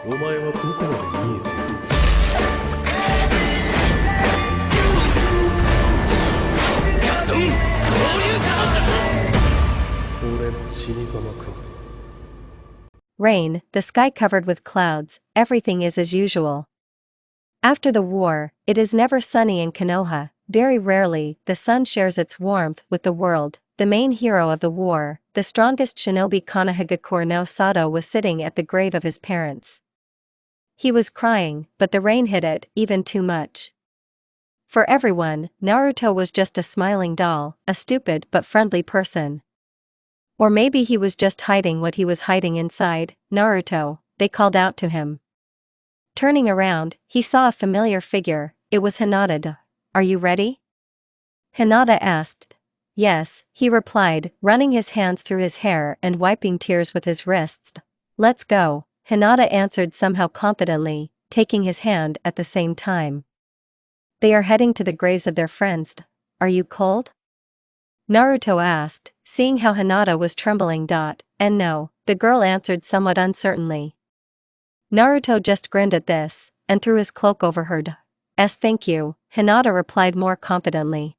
お前はどこまで見えている。俺の死に様か。 Rain, the sky covered with clouds, everything is as usual. After the war, it is never sunny in Konoha. Very rarely, the sun shares its warmth with the world. The main hero of the war, the strongest shinobi Konohagakure no Sato, was sitting at the grave of his parents. He was crying, but the rain hit it even too much. For everyone, Naruto was just a smiling doll, a stupid but friendly person. Or maybe he was just hiding what he was hiding inside. Naruto, they called out to him. Turning around, he saw a familiar figure. It was Hinata. Are you ready? Hinata asked. Yes, he replied, running his hands through his hair and wiping tears with his wrists. Let's go, Hinata answered somehow confidently, taking his hand at the same time. They are heading to the graves of their friends. Are you cold? Naruto asked, seeing how Hinata was trembling. And no, the girl answered somewhat uncertainly. Naruto just grinned at this, and threw his cloak over her. Thank you, Hinata replied more confidently.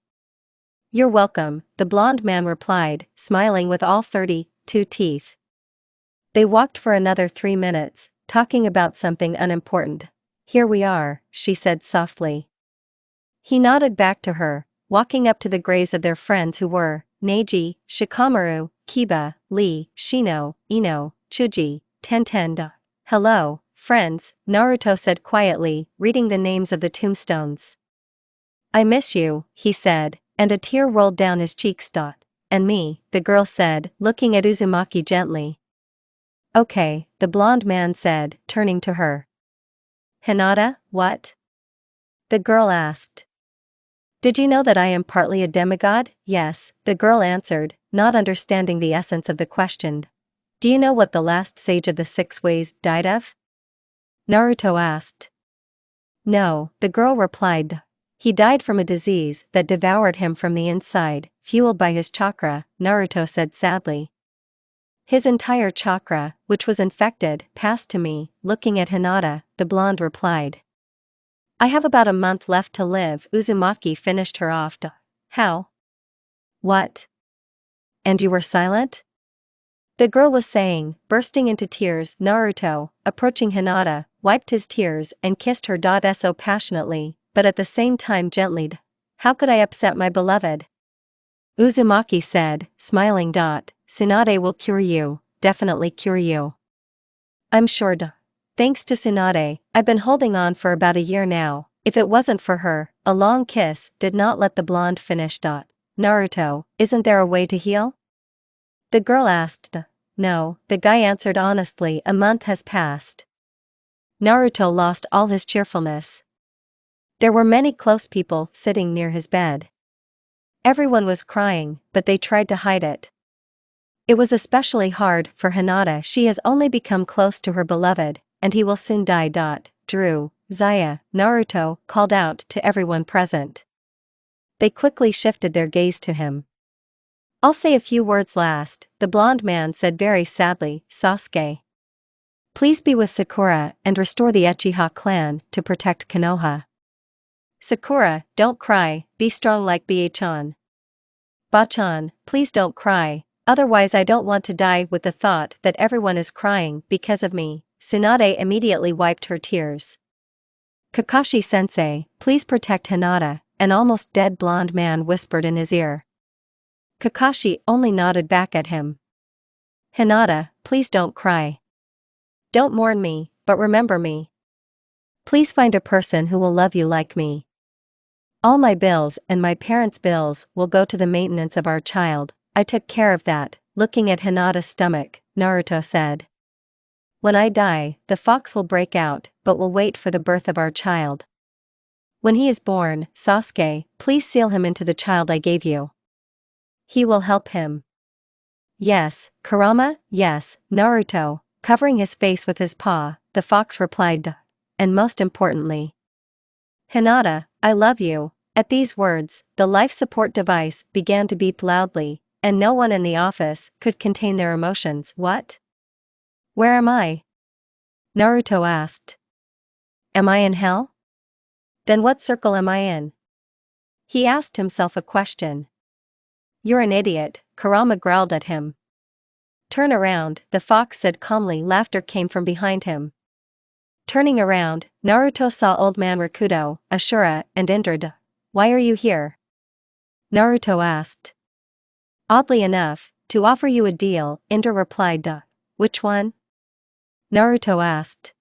You're welcome, the blonde man replied, smiling with all 32 teeth. They walked for another 3 minutes, talking about something unimportant. Here we are, she said softly. He nodded back to her, walking up to the graves of their friends who were Neji, Shikamaru, Kiba, Lee, Shino, Ino, Chuji, Tenten. Hello, friends, Naruto said quietly, reading the names of the tombstones. I miss you, he said, and a tear rolled down his cheeks. And me, the girl said, looking at Uzumaki gently. Okay, the blonde man said, turning to her. Hinata, what? The girl asked. Did you know that I am partly a demigod? Yes, the girl answered, not understanding the essence of the question. Do you know what the last sage of the 6 ways died of? Naruto asked. No, the girl replied. He died from a disease that devoured him from the inside, fueled by his chakra, Naruto said sadly. His entire chakra, which was infected, passed to me. Looking at Hinata, the blonde replied. I have about a month left to live. Uzumaki finished her off. How? What? And you were silent? The girl was saying, bursting into tears. Naruto, approaching Hinata, wiped his tears and kissed her. So passionately, but at the same time gently. How could I upset my beloved? Uzumaki said, smiling. Tsunade will cure you, definitely cure you. I'm sure. Thanks to Tsunade, I've been holding on for about a year now. If it wasn't for her, a long kiss did not let the blonde finish. Naruto, isn't there a way to heal? The girl asked. No, the guy answered honestly. A month has passed. Naruto lost all his cheerfulness. There were many close people sitting near his bed. Everyone was crying, but they tried to hide it. It was especially hard for Hinata. She has only become close to her beloved, and he will soon die. Drew, Zaya, Naruto called out to everyone present. They quickly shifted their gaze to him. I'll say a few words last, the blonde man said very sadly. Sasuke. Please be with Sakura and restore the Uchiha clan to protect Konoha. Sakura, don't cry, be strong like Bachan. Bachan, please don't cry, otherwise I don't want to die with the thought that everyone is crying because of me. Tsunade immediately wiped her tears. Kakashi-sensei, please protect Hinata, an almost dead blonde man whispered in his ear. Kakashi only nodded back at him. Hinata, please don't cry. Don't mourn me, but remember me. Please find a person who will love you like me. All my bills and my parents' bills will go to the maintenance of our child. I took care of that. Looking at Hinata's stomach, Naruto said. When I die, the fox will break out, but will wait for the birth of our child. When he is born, Sasuke, please seal him into the child I gave you. He will help him. Yes, Kurama, yes, Naruto, covering his face with his paw, the fox replied. And most importantly, Hinata, I love you. At these words, the life support device began to beep loudly, and no one in the office could contain their emotions. What? Where am I? Naruto asked. Am I in hell? Then what circle am I in? He asked himself a question. You're an idiot, Kurama growled at him. Turn around, the fox said calmly. Laughter came from behind him. Turning around, Naruto saw Old Man Rikudo, Ashura, and Indra. Why are you here? Naruto asked. Oddly enough, to offer you a deal, Indra replied. Which one? Naruto asked.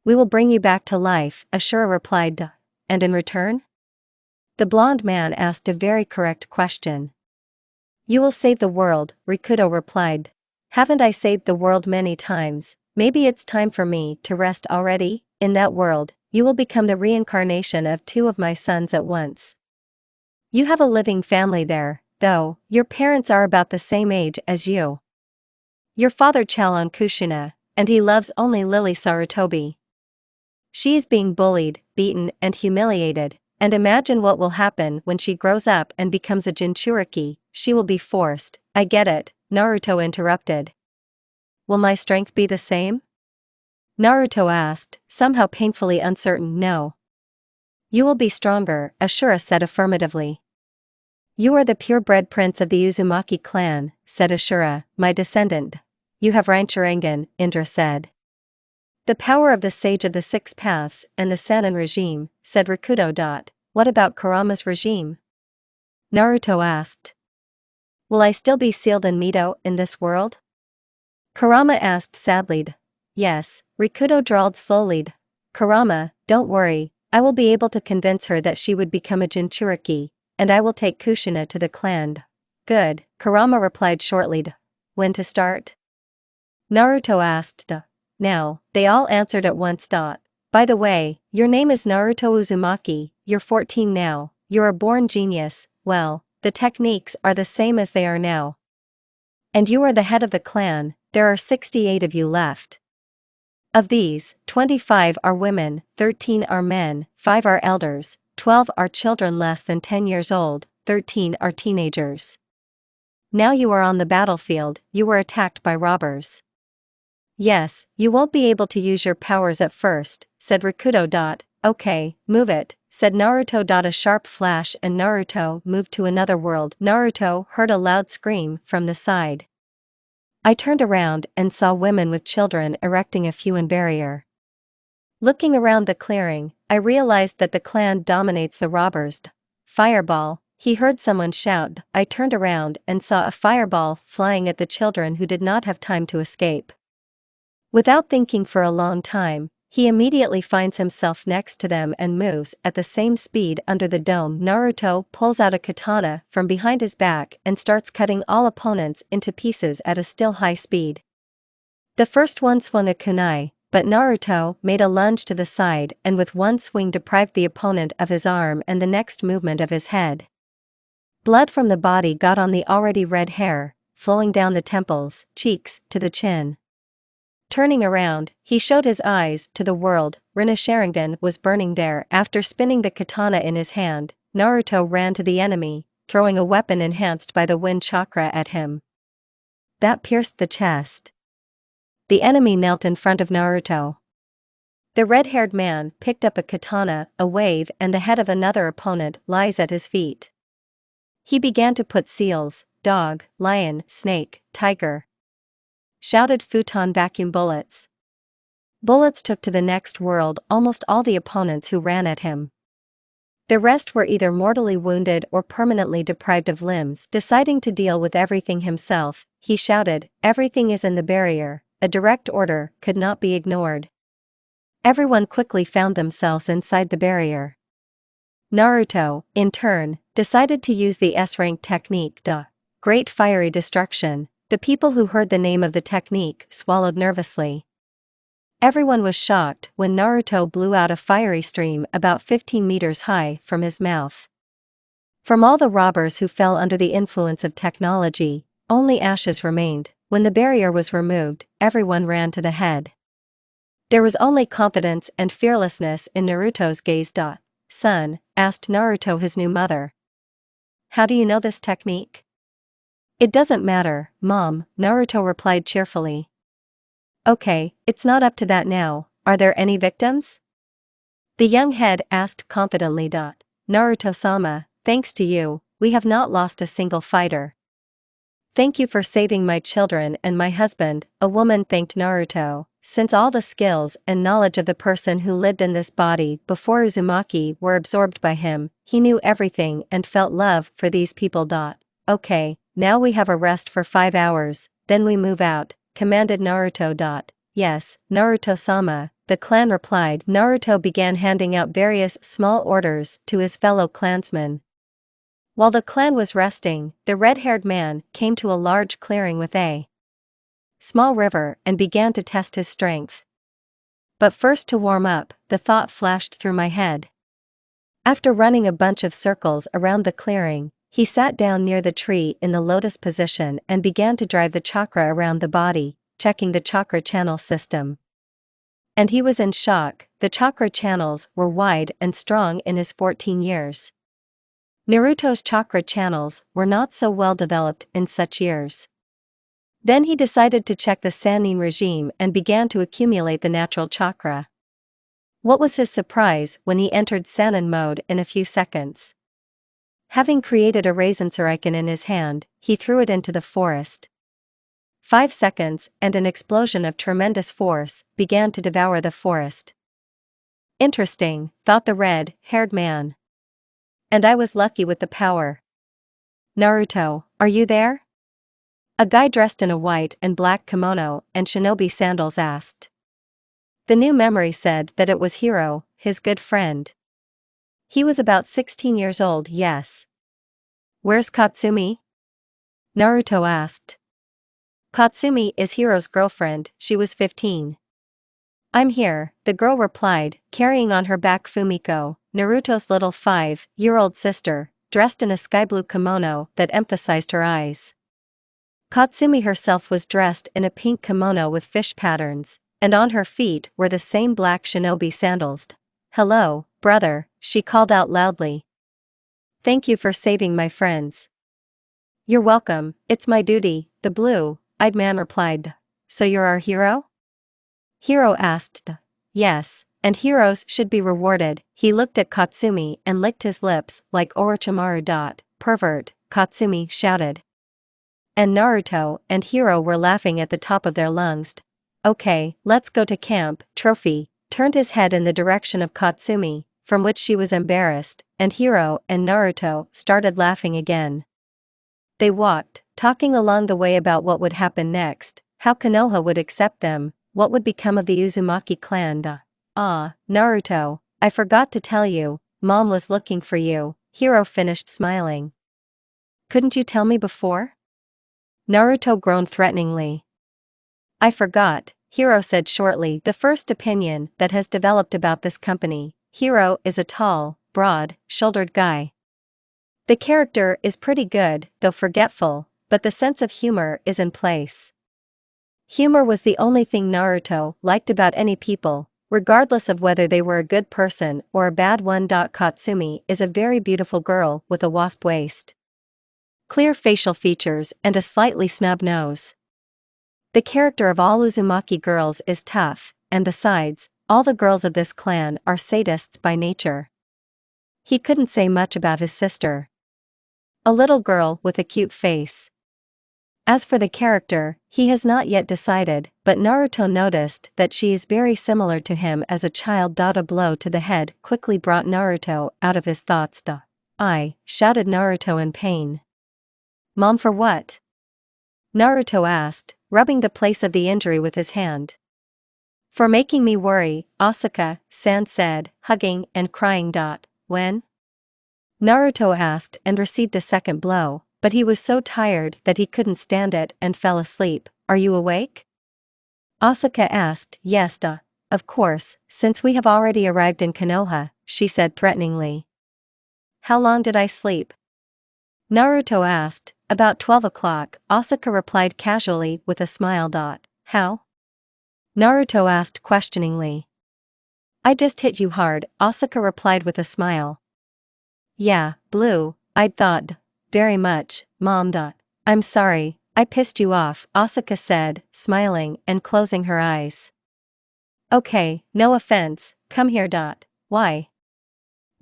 We will bring you back to life, Ashura replied. And in return? The blonde man asked a very correct question. You will save the world, Rikudo replied. Haven't I saved the world many times? Maybe it's time for me to rest already. In that world, you will become the reincarnation of two of my sons at once. You have a living family there, though, your parents are about the same age as you. Your father Chalon Kushina, and he loves only Lily Sarutobi. She is being bullied, beaten, and humiliated, and imagine what will happen when she grows up and becomes a Jinchuriki. She will be forced. I get it, Naruto interrupted. Will my strength be the same? Naruto asked, somehow painfully uncertain. No. You will be stronger, Ashura said affirmatively. You are the purebred prince of the Uzumaki clan, said Ashura, my descendant. You have Ranchurangan, Indra said. The power of the Sage of the Six Paths and the Sannin regime, said Rikudo. What about Kurama's regime? Naruto asked. Will I still be sealed in Mito in this world? Kurama asked sadly. Yes, Rikudo drawled slowly. Kurama, don't worry, I will be able to convince her that she would become a Jinchuriki, and I will take Kushina to the clan. Good, Kurama replied shortly. When to start? Naruto asked. Now, they all answered at once. By the way, your name is Naruto Uzumaki, you're 14 now, you're a born genius. Well, the techniques are the same as they are now. And you are the head of the clan, there are 68 of you left. Of these, 25 are women, 13 are men, 5 are elders, 12 are children less than 10 years old, 13 are teenagers. Now you are on the battlefield, you were attacked by robbers. Yes, you won't be able to use your powers at first, said Rikudo. Okay, move it, said Naruto. A sharp flash and Naruto moved to another world. Naruto heard a loud scream from the side. I turned around and saw women with children erecting a hewn barrier. Looking around the clearing, I realized that the clan dominates the robbers. Fireball, he heard someone shout. I turned around and saw a fireball flying at the children who did not have time to escape. Without thinking for a long time, he immediately finds himself next to them and moves at the same speed under the dome. Naruto pulls out a katana from behind his back and starts cutting all opponents into pieces at a still high speed. The first one swung a kunai, but Naruto made a lunge to the side and with one swing deprived the opponent of his arm and the next movement of his head. Blood from the body got on the already red hair, flowing down the temples, cheeks, to the chin. Turning around, he showed his eyes to the world. Rinasharingan was burning there. After spinning the katana in his hand, Naruto ran to the enemy, throwing a weapon enhanced by the wind chakra at him. That pierced the chest. The enemy knelt in front of Naruto. The red-haired man picked up a katana, a wave, and the head of another opponent lies at his feet. He began to put seals, dog, lion, snake, tiger. Shouted futon vacuum bullets. Bullets took to the next world almost all the opponents who ran at him. The rest were either mortally wounded or permanently deprived of limbs. Deciding to deal with everything himself, he shouted, everything is in the barrier, a direct order could not be ignored. Everyone quickly found themselves inside the barrier. Naruto, in turn, decided to use the S-rank technique, Great Fiery Destruction. The people who heard the name of the technique swallowed nervously. Everyone was shocked when Naruto blew out a fiery stream about 15 meters high from his mouth. From all the robbers who fell under the influence of technology, only ashes remained. When the barrier was removed, everyone ran to the head. There was only confidence and fearlessness in Naruto's gaze. Son, asked Naruto his new mother. How do you know this technique? It doesn't matter, Mom, Naruto replied cheerfully. Okay, it's not up to that now. Are there any victims? The young head asked confidently. Naruto-sama, thanks to you, we have not lost a single fighter. Thank you for saving my children and my husband, a woman thanked Naruto, since all the skills and knowledge of the person who lived in this body before Uzumaki were absorbed by him, he knew everything and felt love for these people. Okay, now we have a rest for 5 hours, then we move out, commanded Naruto. Yes, Naruto-sama, the clan replied. Naruto began handing out various small orders to his fellow clansmen. While the clan was resting, the red-haired man came to a large clearing with a small river and began to test his strength. But first, to warm up, the thought flashed through my head. After running a bunch of circles around the clearing, he sat down near the tree in the lotus position and began to drive the chakra around the body, checking the chakra channel system. And he was in shock. The chakra channels were wide and strong in his 14 years. Naruto's chakra channels were not so well developed in such years. Then he decided to check the Sannin regime and began to accumulate the natural chakra. What was his surprise when he entered Sannin mode in a few seconds. Having created a raisin shuriken in his hand, he threw it into the forest. 5 seconds, and an explosion of tremendous force began to devour the forest. Interesting, thought the red-haired man. And I was lucky with the power. Naruto, are you there? A guy dressed in a white and black kimono and shinobi sandals asked. The new memory said that it was Hiro, his good friend. He was about 16 years old. Yes. Where's Katsumi? Naruto asked. Katsumi is Hiro's girlfriend, she was 15. I'm here, the girl replied, carrying on her back Fumiko, Naruto's little 5-year-old sister, dressed in a sky blue kimono that emphasized her eyes. Katsumi herself was dressed in a pink kimono with fish patterns, and on her feet were the same black shinobi sandals. Hello, brother, she called out loudly. Thank you for saving my friends. You're welcome, it's my duty, the blue-eyed man replied. So you're our hero? Hiro asked. Yes, and heroes should be rewarded. He looked at Katsumi and licked his lips like Orochimaru. Pervert, Katsumi shouted. And Naruto and Hiro were laughing at the top of their lungs. Okay, let's go to camp. Trophy turned his head in the direction of Katsumi, from which she was embarrassed, and Hiro and Naruto started laughing again. They walked, talking along the way about what would happen next, how Konoha would accept them, what would become of the Uzumaki clan. Naruto, I forgot to tell you, Mom was looking for you, Hiro finished smiling. Couldn't you tell me before? Naruto groaned threateningly. I forgot, Hiro said shortly. The first opinion that has developed about this company, Hiro is a tall, broad-shouldered guy. The character is pretty good, though forgetful, but the sense of humor is in place. Humor was the only thing Naruto liked about any people, regardless of whether they were a good person or a bad one. Katsumi is a very beautiful girl with a wasp waist, clear facial features and a slightly snub nose. The character of all Uzumaki girls is tough, and besides, all the girls of this clan are sadists by nature. He couldn't say much about his sister. A little girl with a cute face. As for the character, he has not yet decided, but Naruto noticed that she is very similar to him as a child. A blow to the head quickly brought Naruto out of his thoughts. I shouted Naruto in pain. Mom, for what? Naruto asked, rubbing the place of the injury with his hand. For making me worry, Asuka-san said, hugging and crying. When? Naruto asked and received a second blow, but he was so tired that he couldn't stand it and fell asleep. Are you awake? Asuka asked. Yes, of course, since we have already arrived in Konoha, she said threateningly. How long did I sleep? Naruto asked. About 12 o'clock, Asuka replied casually with a smile. How? Naruto asked questioningly. I just hit you hard, Asuka replied with a smile. Yeah, blue, I'd thought. Very much, Mom. I'm sorry, I pissed you off, Asuka said, smiling and closing her eyes. Okay, no offense, come here. Why?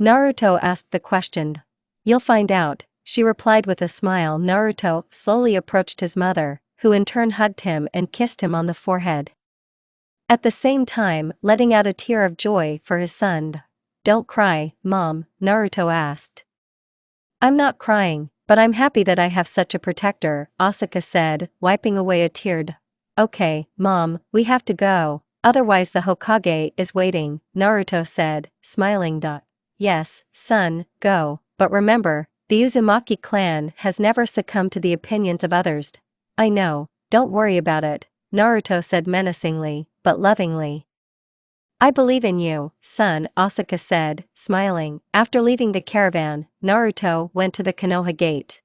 Naruto asked the question. You'll find out, she replied with a smile. Naruto slowly approached his mother, who in turn hugged him and kissed him on the forehead. At the same time, letting out a tear of joy for his son. Don't cry, Mom, Naruto asked. I'm not crying, but I'm happy that I have such a protector, Asuka said, wiping away a tear. Okay, Mom, we have to go, otherwise the Hokage is waiting, Naruto said, smiling. Yes, son, go, but remember, the Uzumaki clan has never succumbed to the opinions of others. I know, don't worry about it, Naruto said menacingly, but lovingly. I believe in you, son, Asuka said, smiling. After leaving the caravan, Naruto went to the Konoha gate.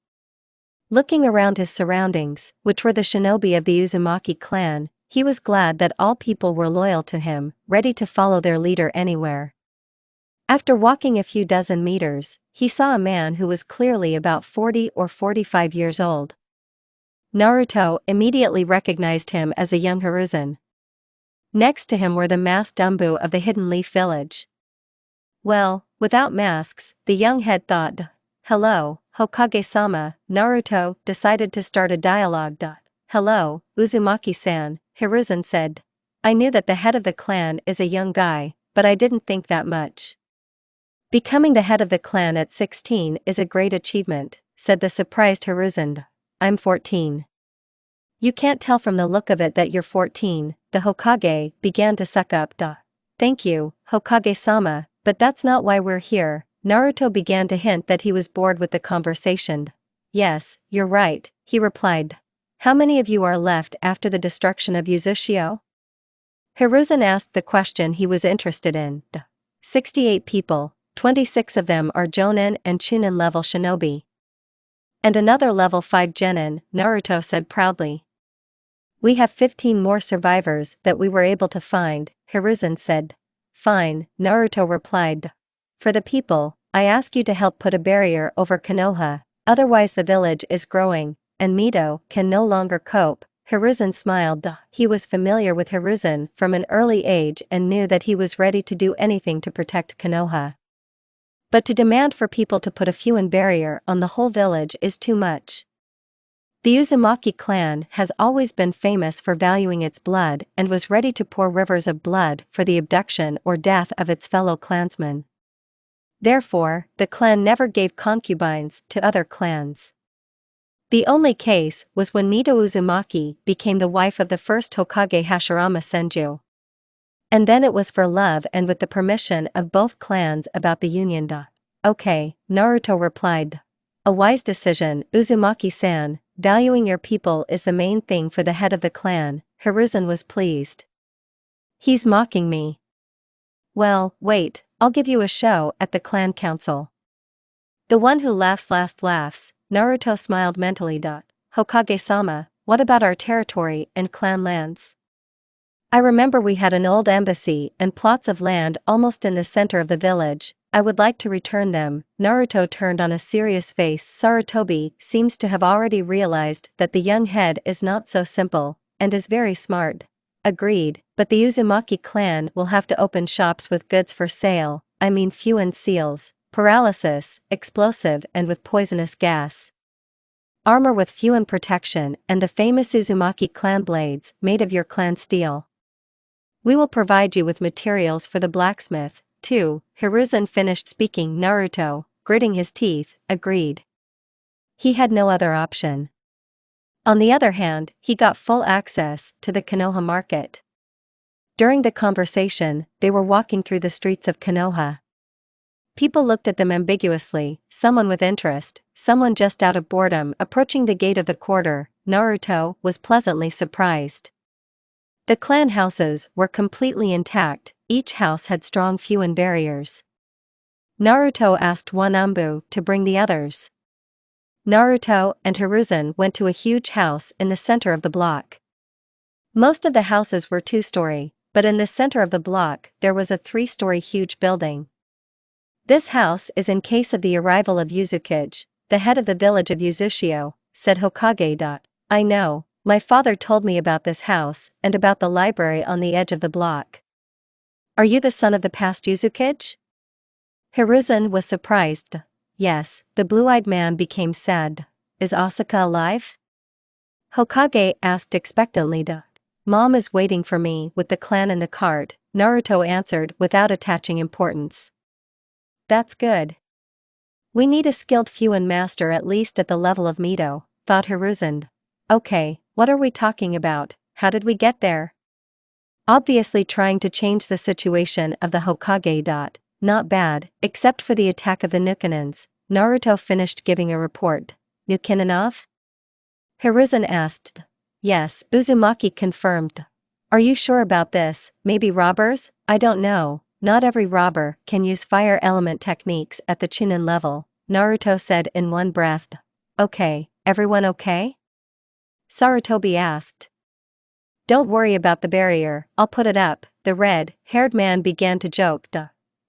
Looking around his surroundings, which were the shinobi of the Uzumaki clan, he was glad that all people were loyal to him, ready to follow their leader anywhere. After walking a few dozen meters, he saw a man who was clearly about 40 or 45 years old. Naruto immediately recognized him as a young Hiruzen. Next to him were the masked Dumbu of the Hidden Leaf Village. Well, without masks, the young head thought, hello, Hokage-sama. Naruto decided to start a dialogue. Hello, Uzumaki-san, Hiruzen said. I knew that the head of the clan is a young guy, but I didn't think that much. Becoming the head of the clan at 16 is a great achievement, said the surprised Hiruzen. I'm 14. You can't tell from the look of it that you're 14, the Hokage began to suck up. Thank you, Hokage-sama, but that's not why we're here. Naruto began to hint that he was bored with the conversation. Yes, you're right, he replied. How many of you are left after the destruction of Uzushio? Hiruzen asked the question he was interested in. 68 people, 26 of them are Jonin and Chunin level shinobi. And another level 5 genin, Naruto said proudly. We have 15 more survivors that we were able to find, Hiruzen said. Fine, Naruto replied. For the people, I ask you to help put a barrier over Konoha, otherwise the village is growing, and Mito can no longer cope. Hiruzen smiled. He was familiar with Hiruzen from an early age and knew that he was ready to do anything to protect Konoha. But to demand for people to put a Fuin barrier on the whole village is too much. The Uzumaki clan has always been famous for valuing its blood and was ready to pour rivers of blood for the abduction or death of its fellow clansmen. Therefore, the clan never gave concubines to other clans. The only case was when Mito Uzumaki became the wife of the first Hokage Hashirama Senju. And then it was for love and with the permission of both clans about the union. Okay, Naruto replied. A wise decision, Uzumaki-san, valuing your people is the main thing for the head of the clan. Hiruzen was pleased. He's mocking me. Well, wait, I'll give you a show at the clan council. The one who laughs last laughs, Naruto smiled mentally. Hokage-sama, what about our territory and clan lands? I remember we had an old embassy and plots of land almost in the center of the village. I would like to return them. Naruto turned on a serious face. Sarutobi seems to have already realized that the young head is not so simple, and is very smart. Agreed, but the Uzumaki clan will have to open shops with goods for sale, I mean Fuin seals, paralysis, explosive and with poisonous gas. Armor with Fuin protection and the famous Uzumaki clan blades made of your clan steel. We will provide you with materials for the blacksmith, too. Hiruzen finished speaking. Naruto, gritting his teeth, agreed. He had no other option. On the other hand, he got full access to the Konoha market. During the conversation, they were walking through the streets of Konoha. People looked at them ambiguously, someone with interest, someone just out of boredom. Approaching the gate of the quarter, Naruto was pleasantly surprised. The clan houses were completely intact, each house had strong Fuin barriers. Naruto asked one Umbu to bring the others. Naruto and Hiruzen went to a huge house in the center of the block. Most of the houses were two-story, but in the center of the block there was a three-story huge building. This house is in case of the arrival of Uzukage, the head of the village of Uzushio, said Hokage. I know, my father told me about this house and about the library on the edge of the block. Are you the son of the past Uzukage? Hiruzen was surprised. Yes, the blue-eyed man became sad. Is Asuka alive? Hokage asked expectantly. Mom is waiting for me with the clan in the cart, Naruto answered without attaching importance. That's good. We need a skilled Fuin master at least at the level of Mito, thought Hiruzen. Okay, what are we talking about? How did we get there? Obviously trying to change the situation of the Hokage. Not bad, except for the attack of the Nukanins. Naruto finished giving a report. Nukinanov? Hiruzen asked. Yes, Uzumaki confirmed. Are you sure about this? Maybe robbers? I don't know. Not every robber can use fire element techniques at the Chunin level, Naruto said in one breath. Okay, everyone okay? Sarutobi asked. Don't worry about the barrier, I'll put it up, the red-haired man began to joke.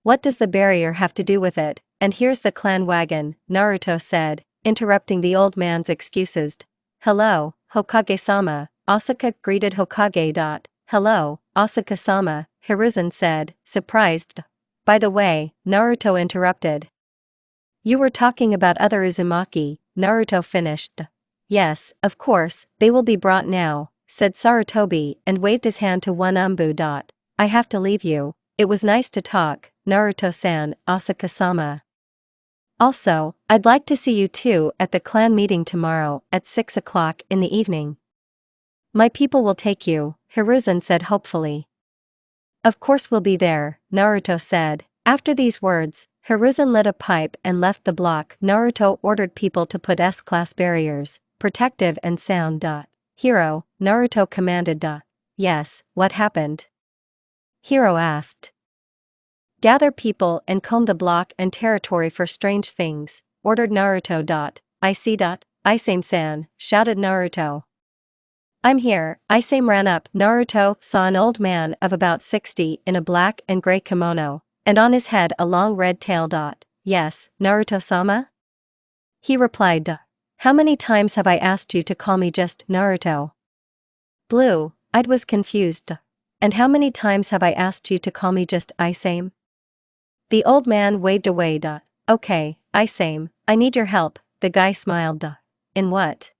What does the barrier have to do with it? And here's the clan wagon, Naruto said, interrupting the old man's excuses. Hello, Hokage-sama, Asuka greeted Hokage. Hello, Asuka-sama, Hiruzen said, surprised. By the way, Naruto interrupted. You were talking about other Uzumaki, Naruto finished. Yes, of course, they will be brought now, said Sarutobi and waved his hand to one Umbu. I have to leave you. It was nice to talk, Naruto-san, Asuka-sama. Also, I'd like to see you two at the clan meeting tomorrow at 6 o'clock in the evening. My people will take you, Hiruzen said hopefully. Of course we'll be there, Naruto said. After these words, Hiruzen lit a pipe and left the block. Naruto ordered people to put S-class barriers, protective and sound. Hero, Naruto commanded. Yes, what happened? Hero asked. Gather people and comb the block and territory for strange things, ordered Naruto. I see. Isame-san, shouted Naruto. I'm here. Isame ran up. Naruto saw an old man of about 60 in a black and gray kimono, and on his head a long red tail. Yes, Naruto-sama? He replied. How many times have I asked you to call me just Naruto? Blue-eyed was confused. And how many times have I asked you to call me just Isame? The old man waved away. Okay, Isame, I need your help, the guy smiled. In what?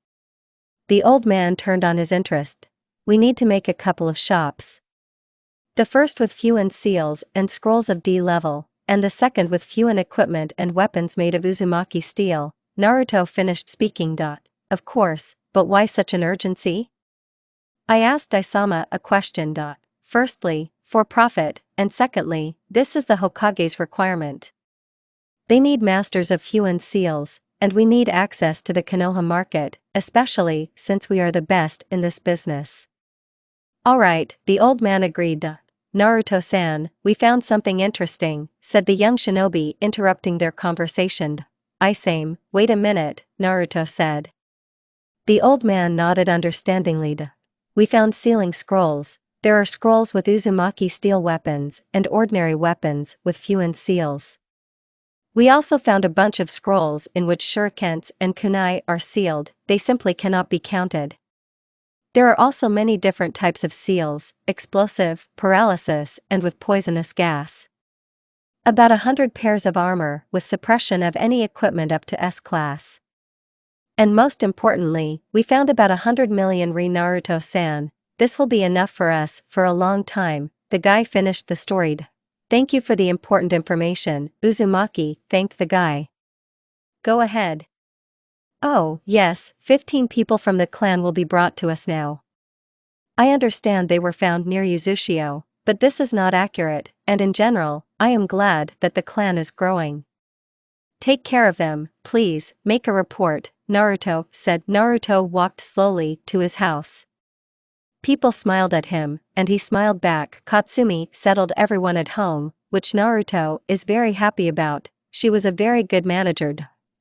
The old man turned on his interest. We need to make a couple of shops. The first with Fuin seals and scrolls of D level, and the second with Fuin equipment and weapons made of Uzumaki steel. Naruto finished speaking. Of course, but why such an urgency? I asked Isama a question. Firstly, for profit, and secondly, this is the Hokage's requirement. They need masters of Fuin seals, and we need access to the Konoha market, especially since we are the best in this business. Alright, the old man agreed. Naruto-san, we found something interesting, said the young shinobi interrupting their conversation. Isame, wait a minute, Naruto said. The old man nodded understandingly. We found sealing scrolls. There are scrolls with Uzumaki steel weapons and ordinary weapons with Fuin seals. We also found a bunch of scrolls in which shurikens and kunai are sealed, they simply cannot be counted. There are also many different types of seals, explosive, paralysis, and with poisonous gas. About 100 pairs of armor with suppression of any equipment up to S-class. And most importantly, we found about 100 million Naruto-san. This will be enough for us for a long time, the guy finished the story. Thank you for the important information, Uzumaki thanked the guy. Go ahead. Oh, yes, 15 people from the clan will be brought to us now. I understand they were found near Uzushio, but this is not accurate, and in general, I am glad that the clan is growing. Take care of them, please, make a report, Naruto said. Naruto walked slowly to his house. People smiled at him, and he smiled back. Katsumi settled everyone at home, which Naruto is very happy about. She was a very good manager.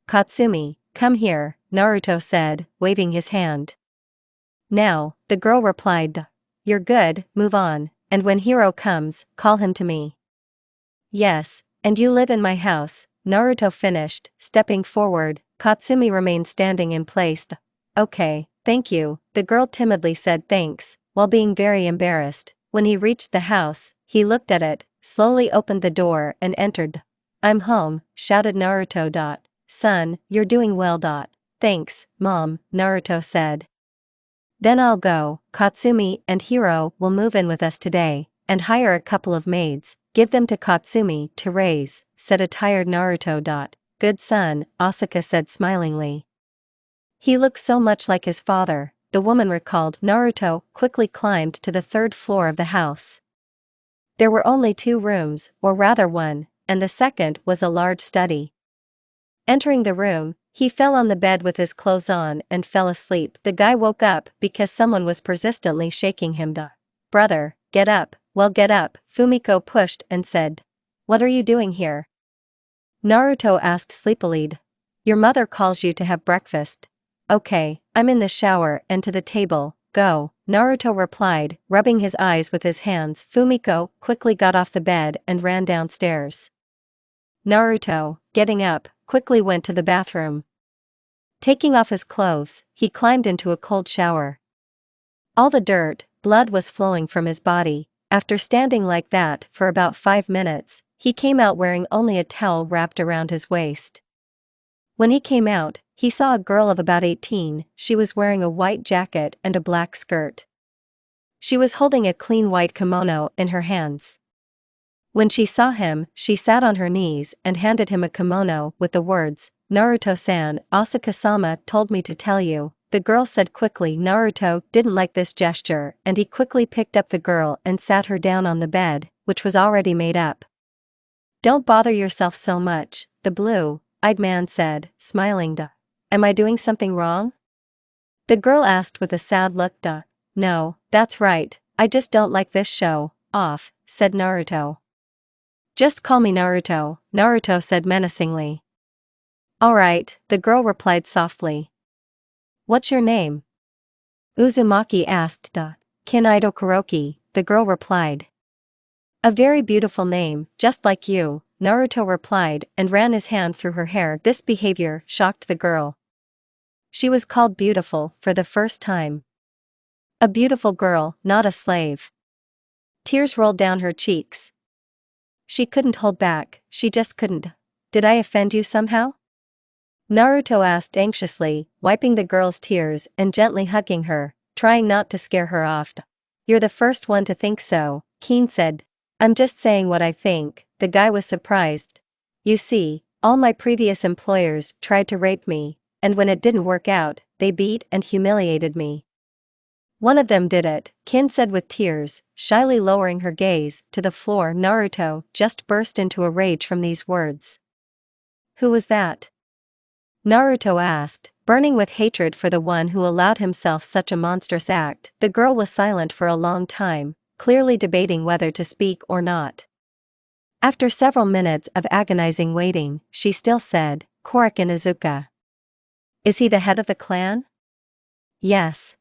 Katsumi, come here, Naruto said, waving his hand. Now, the girl replied. You're good, move on, and when Hiro comes, call him to me. Yes, and you live in my house, Naruto finished, stepping forward. Katsumi remained standing in place. Okay, Thank you, the girl timidly said thanks, while being very embarrassed. When he reached the house, he looked at it, slowly opened the door and entered. I'm home, shouted Naruto. Son, you're doing well. Thanks, Mom, Naruto said. Then I'll go. Katsumi and Hiro will move in with us today, and hire a couple of maids, give them to Katsumi to raise, said a tired Naruto. Good son, Asuka said smilingly. He looks so much like his father, the woman recalled. Naruto quickly climbed to the third floor of the house. There were only 2 rooms, or rather one, and the second was a large study. Entering the room, he fell on the bed with his clothes on and fell asleep. The guy woke up because someone was persistently shaking him. Brother, get up. Well, get up, Fumiko pushed and said. What are you doing here? Naruto asked sleepily. Your mother calls you to have breakfast. Okay, I'm in the shower and to the table, go, Naruto replied, rubbing his eyes with his hands. Fumiko quickly got off the bed and ran downstairs. Naruto, getting up, quickly went to the bathroom. Taking off his clothes, he climbed into a cold shower. All the dirt, blood was flowing from his body. After standing like that for about 5 minutes, he came out wearing only a towel wrapped around his waist. When he came out, he saw a girl of about 18, she was wearing a white jacket and a black skirt. She was holding a clean white kimono in her hands. When she saw him, she sat on her knees and handed him a kimono with the words, Naruto-san, Asuka-sama told me to tell you, the girl said quickly. Naruto didn't like this gesture and he quickly picked up the girl and sat her down on the bed, which was already made up. Don't bother yourself so much, the blue-eyed man said, smiling. Am I doing something wrong? The girl asked with a sad look. No, that's right, I just don't like this show, off, said Naruto. Just call me Naruto, Naruto said menacingly. Alright, the girl replied softly. What's your name? Uzumaki asked. Kinaido Kuroki, the girl replied. A very beautiful name, just like you, Naruto replied and ran his hand through her hair. This behavior shocked the girl. She was called beautiful for the first time. A beautiful girl, not a slave. Tears rolled down her cheeks. She couldn't hold back, she just couldn't. Did I offend you somehow? Naruto asked anxiously, wiping the girl's tears and gently hugging her, trying not to scare her off. You're the first one to think so, Keen said. I'm just saying what I think. The guy was surprised. You see, all my previous employers tried to rape me, and when it didn't work out, they beat and humiliated me. One of them did it, Kin said with tears, shyly lowering her gaze to the floor. Naruto just burst into a rage from these words. Who was that? Naruto asked, burning with hatred for the one who allowed himself such a monstrous act. The girl was silent for a long time, clearly debating whether to speak or not. After several minutes of agonizing waiting, she still said, Korakin Izuka. Is he the head of the clan? Yes.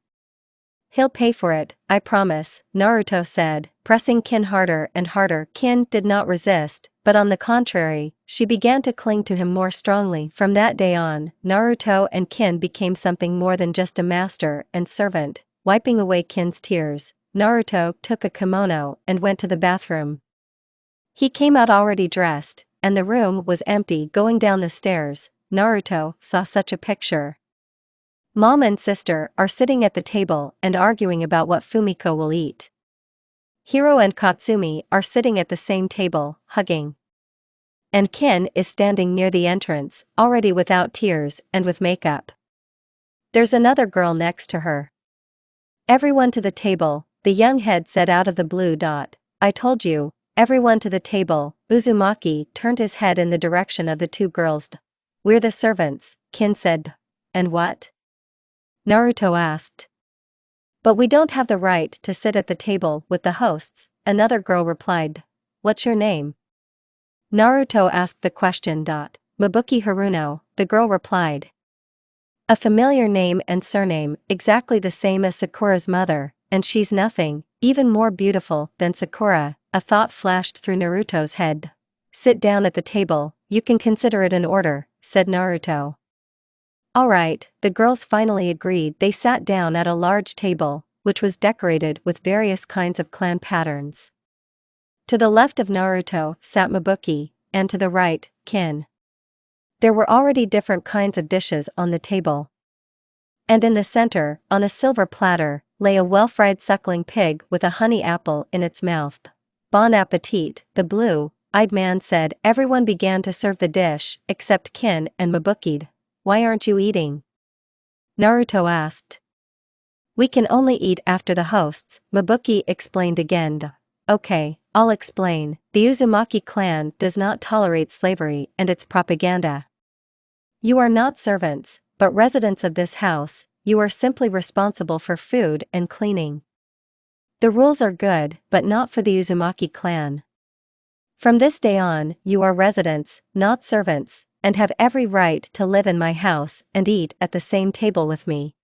He'll pay for it, I promise, Naruto said, pressing Kin harder and harder. Kin did not resist, but on the contrary, she began to cling to him more strongly. From that day on, Naruto and Kin became something more than just a master and servant. Wiping away Kin's tears, Naruto took a kimono and went to the bathroom. He came out already dressed, and the room was empty. Going down the stairs, Naruto saw such a picture. Mom and sister are sitting at the table and arguing about what Fumiko will eat. Hiro and Katsumi are sitting at the same table, hugging. And Kin is standing near the entrance, already without tears and with makeup. There's another girl next to her. Everyone to the table, the young head said out of the blue. I told you, everyone to the table. Uzumaki turned his head in the direction of the 2 girls. We're the servants, Kin said. And what? Naruto asked. But we don't have the right to sit at the table with the hosts, another girl replied. What's your name? Naruto asked the question. Mabuki Haruno, the girl replied. A familiar name and surname, exactly the same as Sakura's mother, and she's nothing, even more beautiful than Sakura. A thought flashed through Naruto's head. Sit down at the table, you can consider it an order, said Naruto. Alright, the girls finally agreed. They sat down at a large table, which was decorated with various kinds of clan patterns. To the left of Naruto sat Mabuki, and to the right, Kin. There were already different kinds of dishes on the table. And in the center, on a silver platter, lay a well-fried suckling pig with a honey apple in its mouth. Bon appetit, the blue-eyed man said. Everyone began to serve the dish, except Kin and Mabuki. Why aren't you eating? Naruto asked. We can only eat after the hosts, Mabuki explained again. Okay, I'll explain. The Uzumaki clan does not tolerate slavery and its propaganda. You are not servants, but residents of this house. You are simply responsible for food and cleaning. The rules are good, but not for the Uzumaki clan. From this day on, you are residents, not servants, and have every right to live in my house and eat at the same table with me.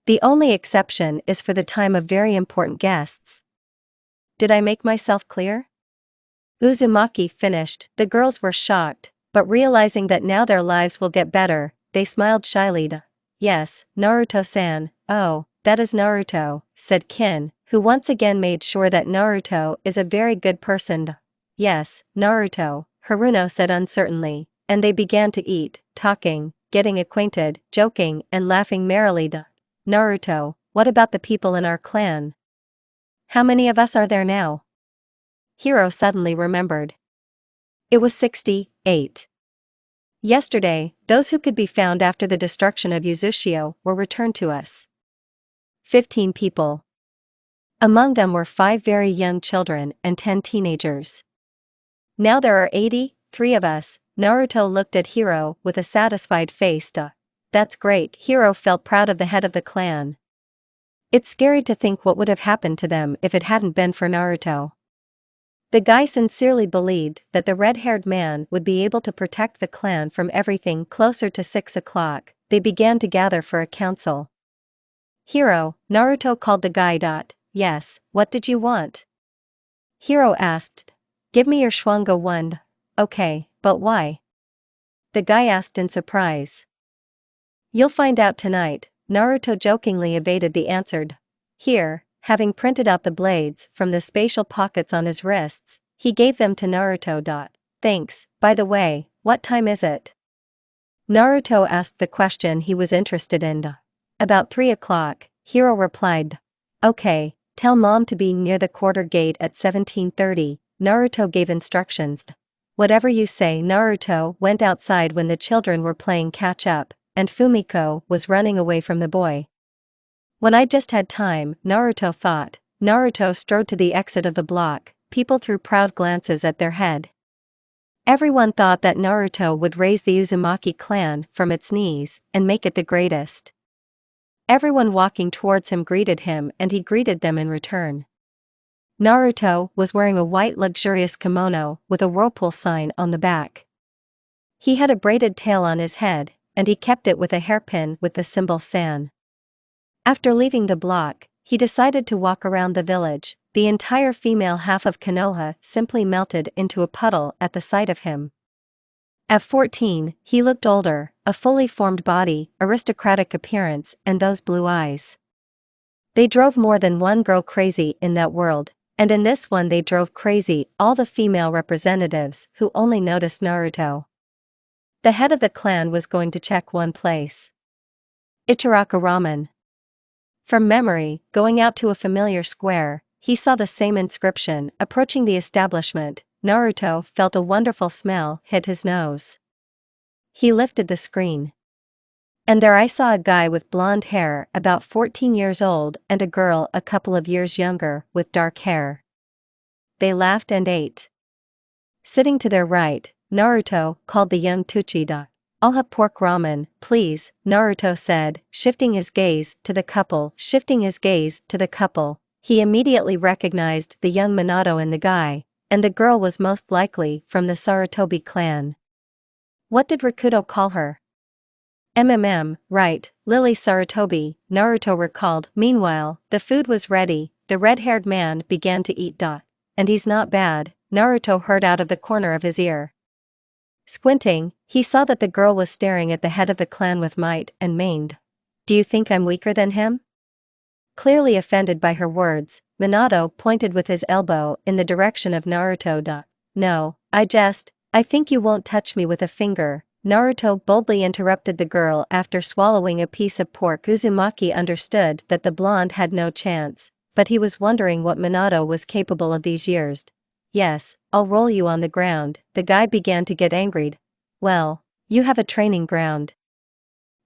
The only exception is for the time of very important guests. Did I make myself clear? Uzumaki finished. The girls were shocked, but realizing that now their lives will get better, they smiled shyly. Yes, Naruto-san. Oh, that is Naruto, said Kin, who once again made sure that Naruto is a very good person. Yes, Naruto, Haruno said uncertainly, and they began to eat, talking, getting acquainted, joking, and laughing merrily. Naruto, what about the people in our clan? How many of us are there now? Hiro suddenly remembered. It was 68. Yesterday, those who could be found after the destruction of Uzushio were returned to us. 15 people. Among them were 5 very young children and 10 teenagers. Now there are 83 of us. Naruto looked at Hiro with a satisfied face. That's great. Hiro felt proud of the head of the clan. It's scary to think what would have happened to them if it hadn't been for Naruto. The guy sincerely believed that the red-haired man would be able to protect the clan from everything. Closer to 6 o'clock, they began to gather for a council. Hiro, Naruto called the guy. Yes, what did you want? Hiro asked. Give me your Schwango one. Okay, but why? The guy asked in surprise. You'll find out tonight, Naruto jokingly evaded the answer. Here, having printed out the blades from the spatial pockets on his wrists, he gave them to Naruto. Thanks. By the way, what time is it? Naruto asked the question he was interested in. About 3 o'clock, Hiro replied. Okay, tell mom to be near the quarter gate at 17:30. Naruto gave instructions. Whatever you say. Naruto went outside when the children were playing catch-up, and Fumiko was running away from the boy. When I just had time, Naruto thought. Naruto strode to the exit of the block. People threw proud glances at their head. Everyone thought that Naruto would raise the Uzumaki clan from its knees and make it the greatest. Everyone walking towards him greeted him and he greeted them in return. Naruto was wearing a white luxurious kimono with a whirlpool sign on the back. He had a braided tail on his head, and he kept it with a hairpin with the symbol San. After leaving the block, he decided to walk around the village. The entire female half of Konoha simply melted into a puddle at the sight of him. At 14, he looked older, a fully formed body, aristocratic appearance, and those blue eyes. They drove more than one girl crazy in that world, and in this one they drove crazy all the female representatives who only noticed Naruto. The head of the clan was going to check one place. Ichiraka Ramen. From memory, going out to a familiar square, he saw the same inscription. Approaching the establishment, Naruto felt a wonderful smell hit his nose. He lifted the screen. And there I saw a guy with blonde hair about 14 years old and a girl a couple of years younger with dark hair. They laughed and ate. Sitting to their right, Naruto called the young Tuchida. I'll have pork ramen, please, Naruto said, shifting his gaze to the couple. He immediately recognized the young Minato in the guy, and the girl was most likely from the Sarutobi clan. What did Rakuto call her? Right, Lily Sarutobi, Naruto recalled. Meanwhile, the food was ready. The red-haired man began to eat. And he's not bad, Naruto heard out of the corner of his ear. Squinting, he saw that the girl was staring at the head of the clan with might and main. Do you think I'm weaker than him? Clearly offended by her words, Minato pointed with his elbow in the direction of Naruto. No, I think you won't touch me with a finger. Naruto boldly interrupted the girl after swallowing a piece of pork. Uzumaki understood that the blonde had no chance, but he was wondering what Minato was capable of these years. Yes, I'll roll you on the ground. The guy began to get angry. Well, you have a training ground.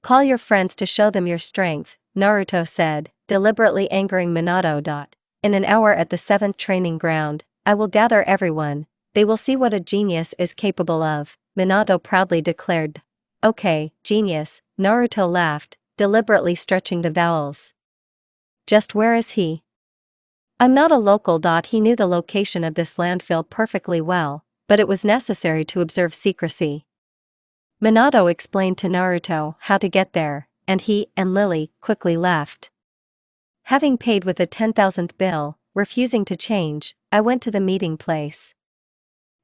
Call your friends to show them your strength, Naruto said, deliberately angering Minato. In an hour at the 7th training ground, I will gather everyone. They will see what a genius is capable of, Minato proudly declared. Okay, genius, Naruto laughed, deliberately stretching the vowels. Just where is he? I'm not a local. He knew the location of this landfill perfectly well, but it was necessary to observe secrecy. Minato explained to Naruto how to get there, and he and Lily quickly left. Having paid with a 10,000th bill, refusing to change, I went to the meeting place.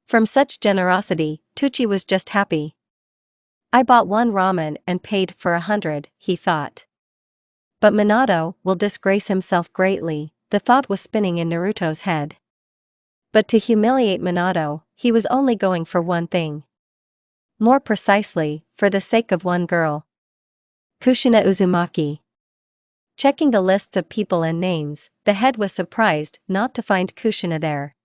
From such generosity, Tucci was just happy. I bought one ramen and paid for 100, he thought. But Minato will disgrace himself greatly, the thought was spinning in Naruto's head. But to humiliate Minato, he was only going for one thing. More precisely, for the sake of one girl. Kushina Uzumaki. Checking the lists of people and names, the head was surprised not to find Kushina there.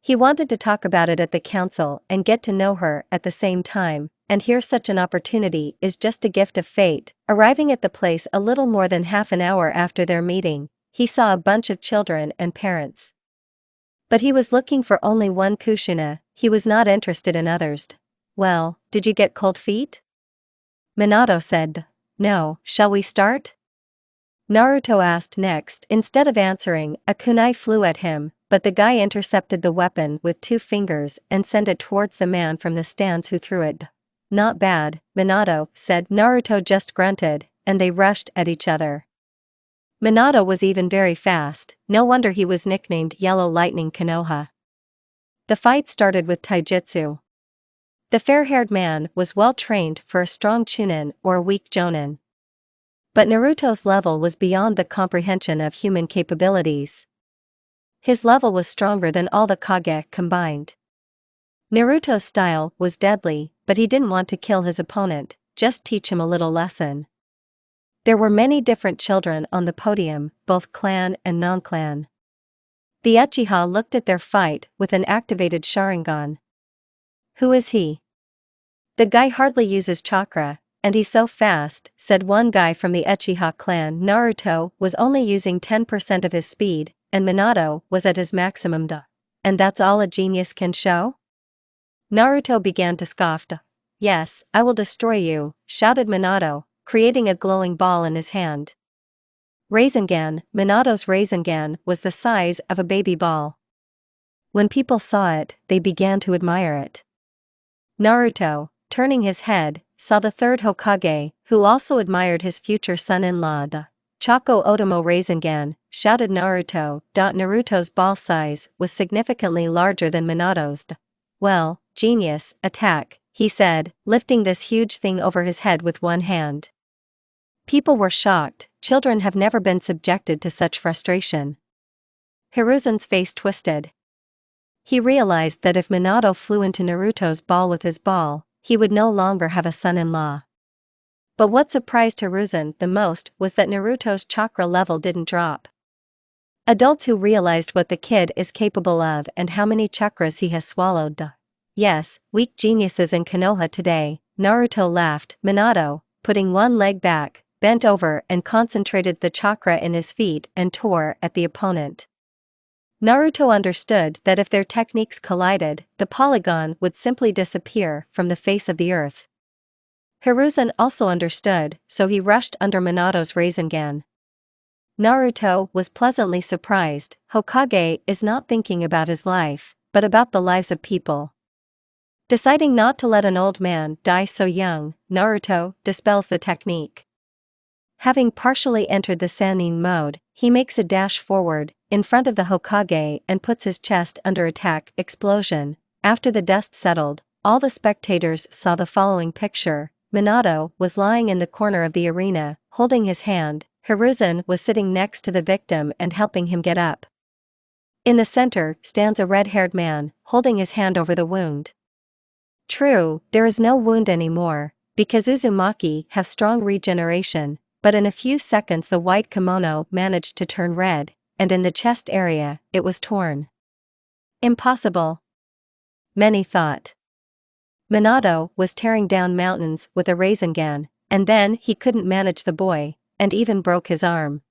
He wanted to talk about it at the council and get to know her at the same time, and here such an opportunity is just a gift of fate. Arriving at the place a little more than half an hour after their meeting, he saw a bunch of children and parents. But he was looking for only one Kushina, he was not interested in others. Well, did you get cold feet? Minato said. No, shall we start? Naruto asked next. Instead of answering, a kunai flew at him, but the guy intercepted the weapon with 2 fingers and sent it towards the man from the stands who threw it. Not bad, Minato said. Naruto just grunted, and they rushed at each other. Minato was even very fast, no wonder he was nicknamed Yellow Lightning Konoha. The fight started with taijutsu. The fair-haired man was well trained for a strong chunin or a weak jonin. But Naruto's level was beyond the comprehension of human capabilities. His level was stronger than all the Kage combined. Naruto's style was deadly, but he didn't want to kill his opponent, just teach him a little lesson. There were many different children on the podium, both clan and non-clan. The Uchiha looked at their fight with an activated Sharingan. Who is he? The guy hardly uses chakra, and he's so fast, said one guy from the Uchiha clan. Naruto was only using 10% of his speed, and Minato was at his maximum. And that's all a genius can show? Naruto began to scoff. Yes, I will destroy you, shouted Minato, creating a glowing ball in his hand. Rasengan. Minato's Rasengan was the size of a baby ball. When people saw it, they began to admire it. Naruto, turning his head, saw the 3rd Hokage, who also admired his future son-in-law. Chako Otomo Rasengan, shouted Naruto. Naruto's ball size was significantly larger than Minato's. Well, genius, attack, he said, lifting this huge thing over his head with one hand. People were shocked, children have never been subjected to such frustration. Hiruzen's face twisted. He realized that if Minato flew into Naruto's ball with his ball, he would no longer have a son-in-law. But what surprised Hiruzen the most was that Naruto's chakra level didn't drop. Adults who realized what the kid is capable of and how many chakras he has swallowed. Yes, weak geniuses in Konoha today, Naruto laughed. Minato, putting one leg back, bent over and concentrated the chakra in his feet and tore at the opponent. Naruto understood that if their techniques collided, the polygon would simply disappear from the face of the earth. Hiruzen also understood, so he rushed under Minato's Rasengan. Naruto was pleasantly surprised. Hokage is not thinking about his life, but about the lives of people. Deciding not to let an old man die so young, Naruto dispels the technique. Having partially entered the Sannin mode, he makes a dash forward, in front of the Hokage and puts his chest under attack. Explosion. After the dust settled, all the spectators saw the following picture. Minato was lying in the corner of the arena, holding his hand. Hiruzen was sitting next to the victim and helping him get up. In the center stands a red-haired man, holding his hand over the wound. True, there is no wound anymore, because uzumaki have strong regeneration, but in a few seconds the white kimono managed to turn red, and in the chest area, it was torn. Impossible. Many thought. Minato was tearing down mountains with a Rasengan, and then he couldn't manage the boy, and even broke his arm.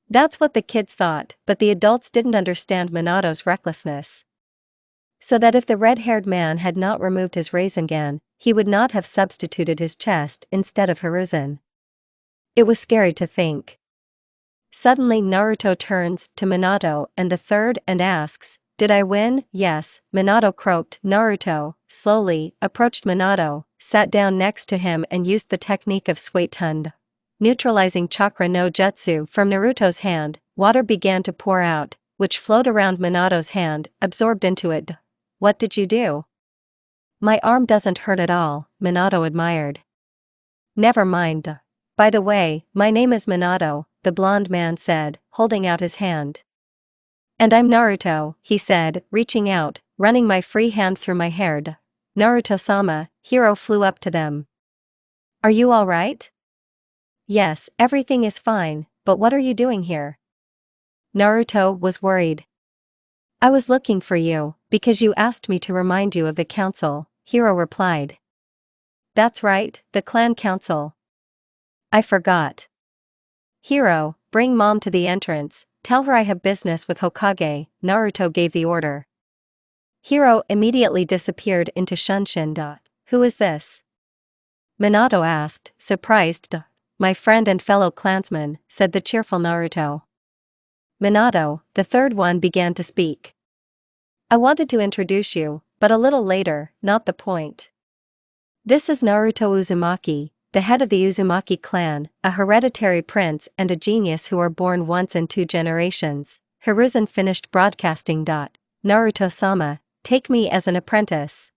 That's what the kids thought, but the adults didn't understand Minato's recklessness. So that if the red-haired man had not removed his Rasengan, he would not have substituted his chest instead of Hiruzen. It was scary to think. Suddenly Naruto turns to Minato and the third and asks, "Did I win?" "Yes," Minato croaked. Naruto slowly approached Minato, sat down next to him and used the technique of Suetund, neutralizing chakra no jutsu from Naruto's hand. Water began to pour out, which flowed around Minato's hand, absorbed into it. "What did you do?" "My arm doesn't hurt at all," Minato admired. "Never mind. By the way, my name is Minato," the blonde man said, holding out his hand. "And I'm Naruto," he said, reaching out, running my free hand through my hair. "Naruto-sama," Hiro flew up to them. "Are you all right?" "Yes, everything is fine, but what are you doing here?" Naruto was worried. "I was looking for you, because you asked me to remind you of the council," Hiro replied. "That's right, the clan council. I forgot." "Hiro, bring mom to the entrance, tell her I have business with Hokage," Naruto gave the order. Hiro immediately disappeared into Shunshin. "Who is this?" Minato asked, surprised. "My friend and fellow clansman," said the cheerful Naruto. Minato, the third one, began to speak. "I wanted to introduce you, but a little later, not the point. This is Naruto Uzumaki, the head of the Uzumaki clan, a hereditary prince and a genius who are born once in 2 generations. Hiruzen finished broadcasting. "Naruto-sama, take me as an apprentice."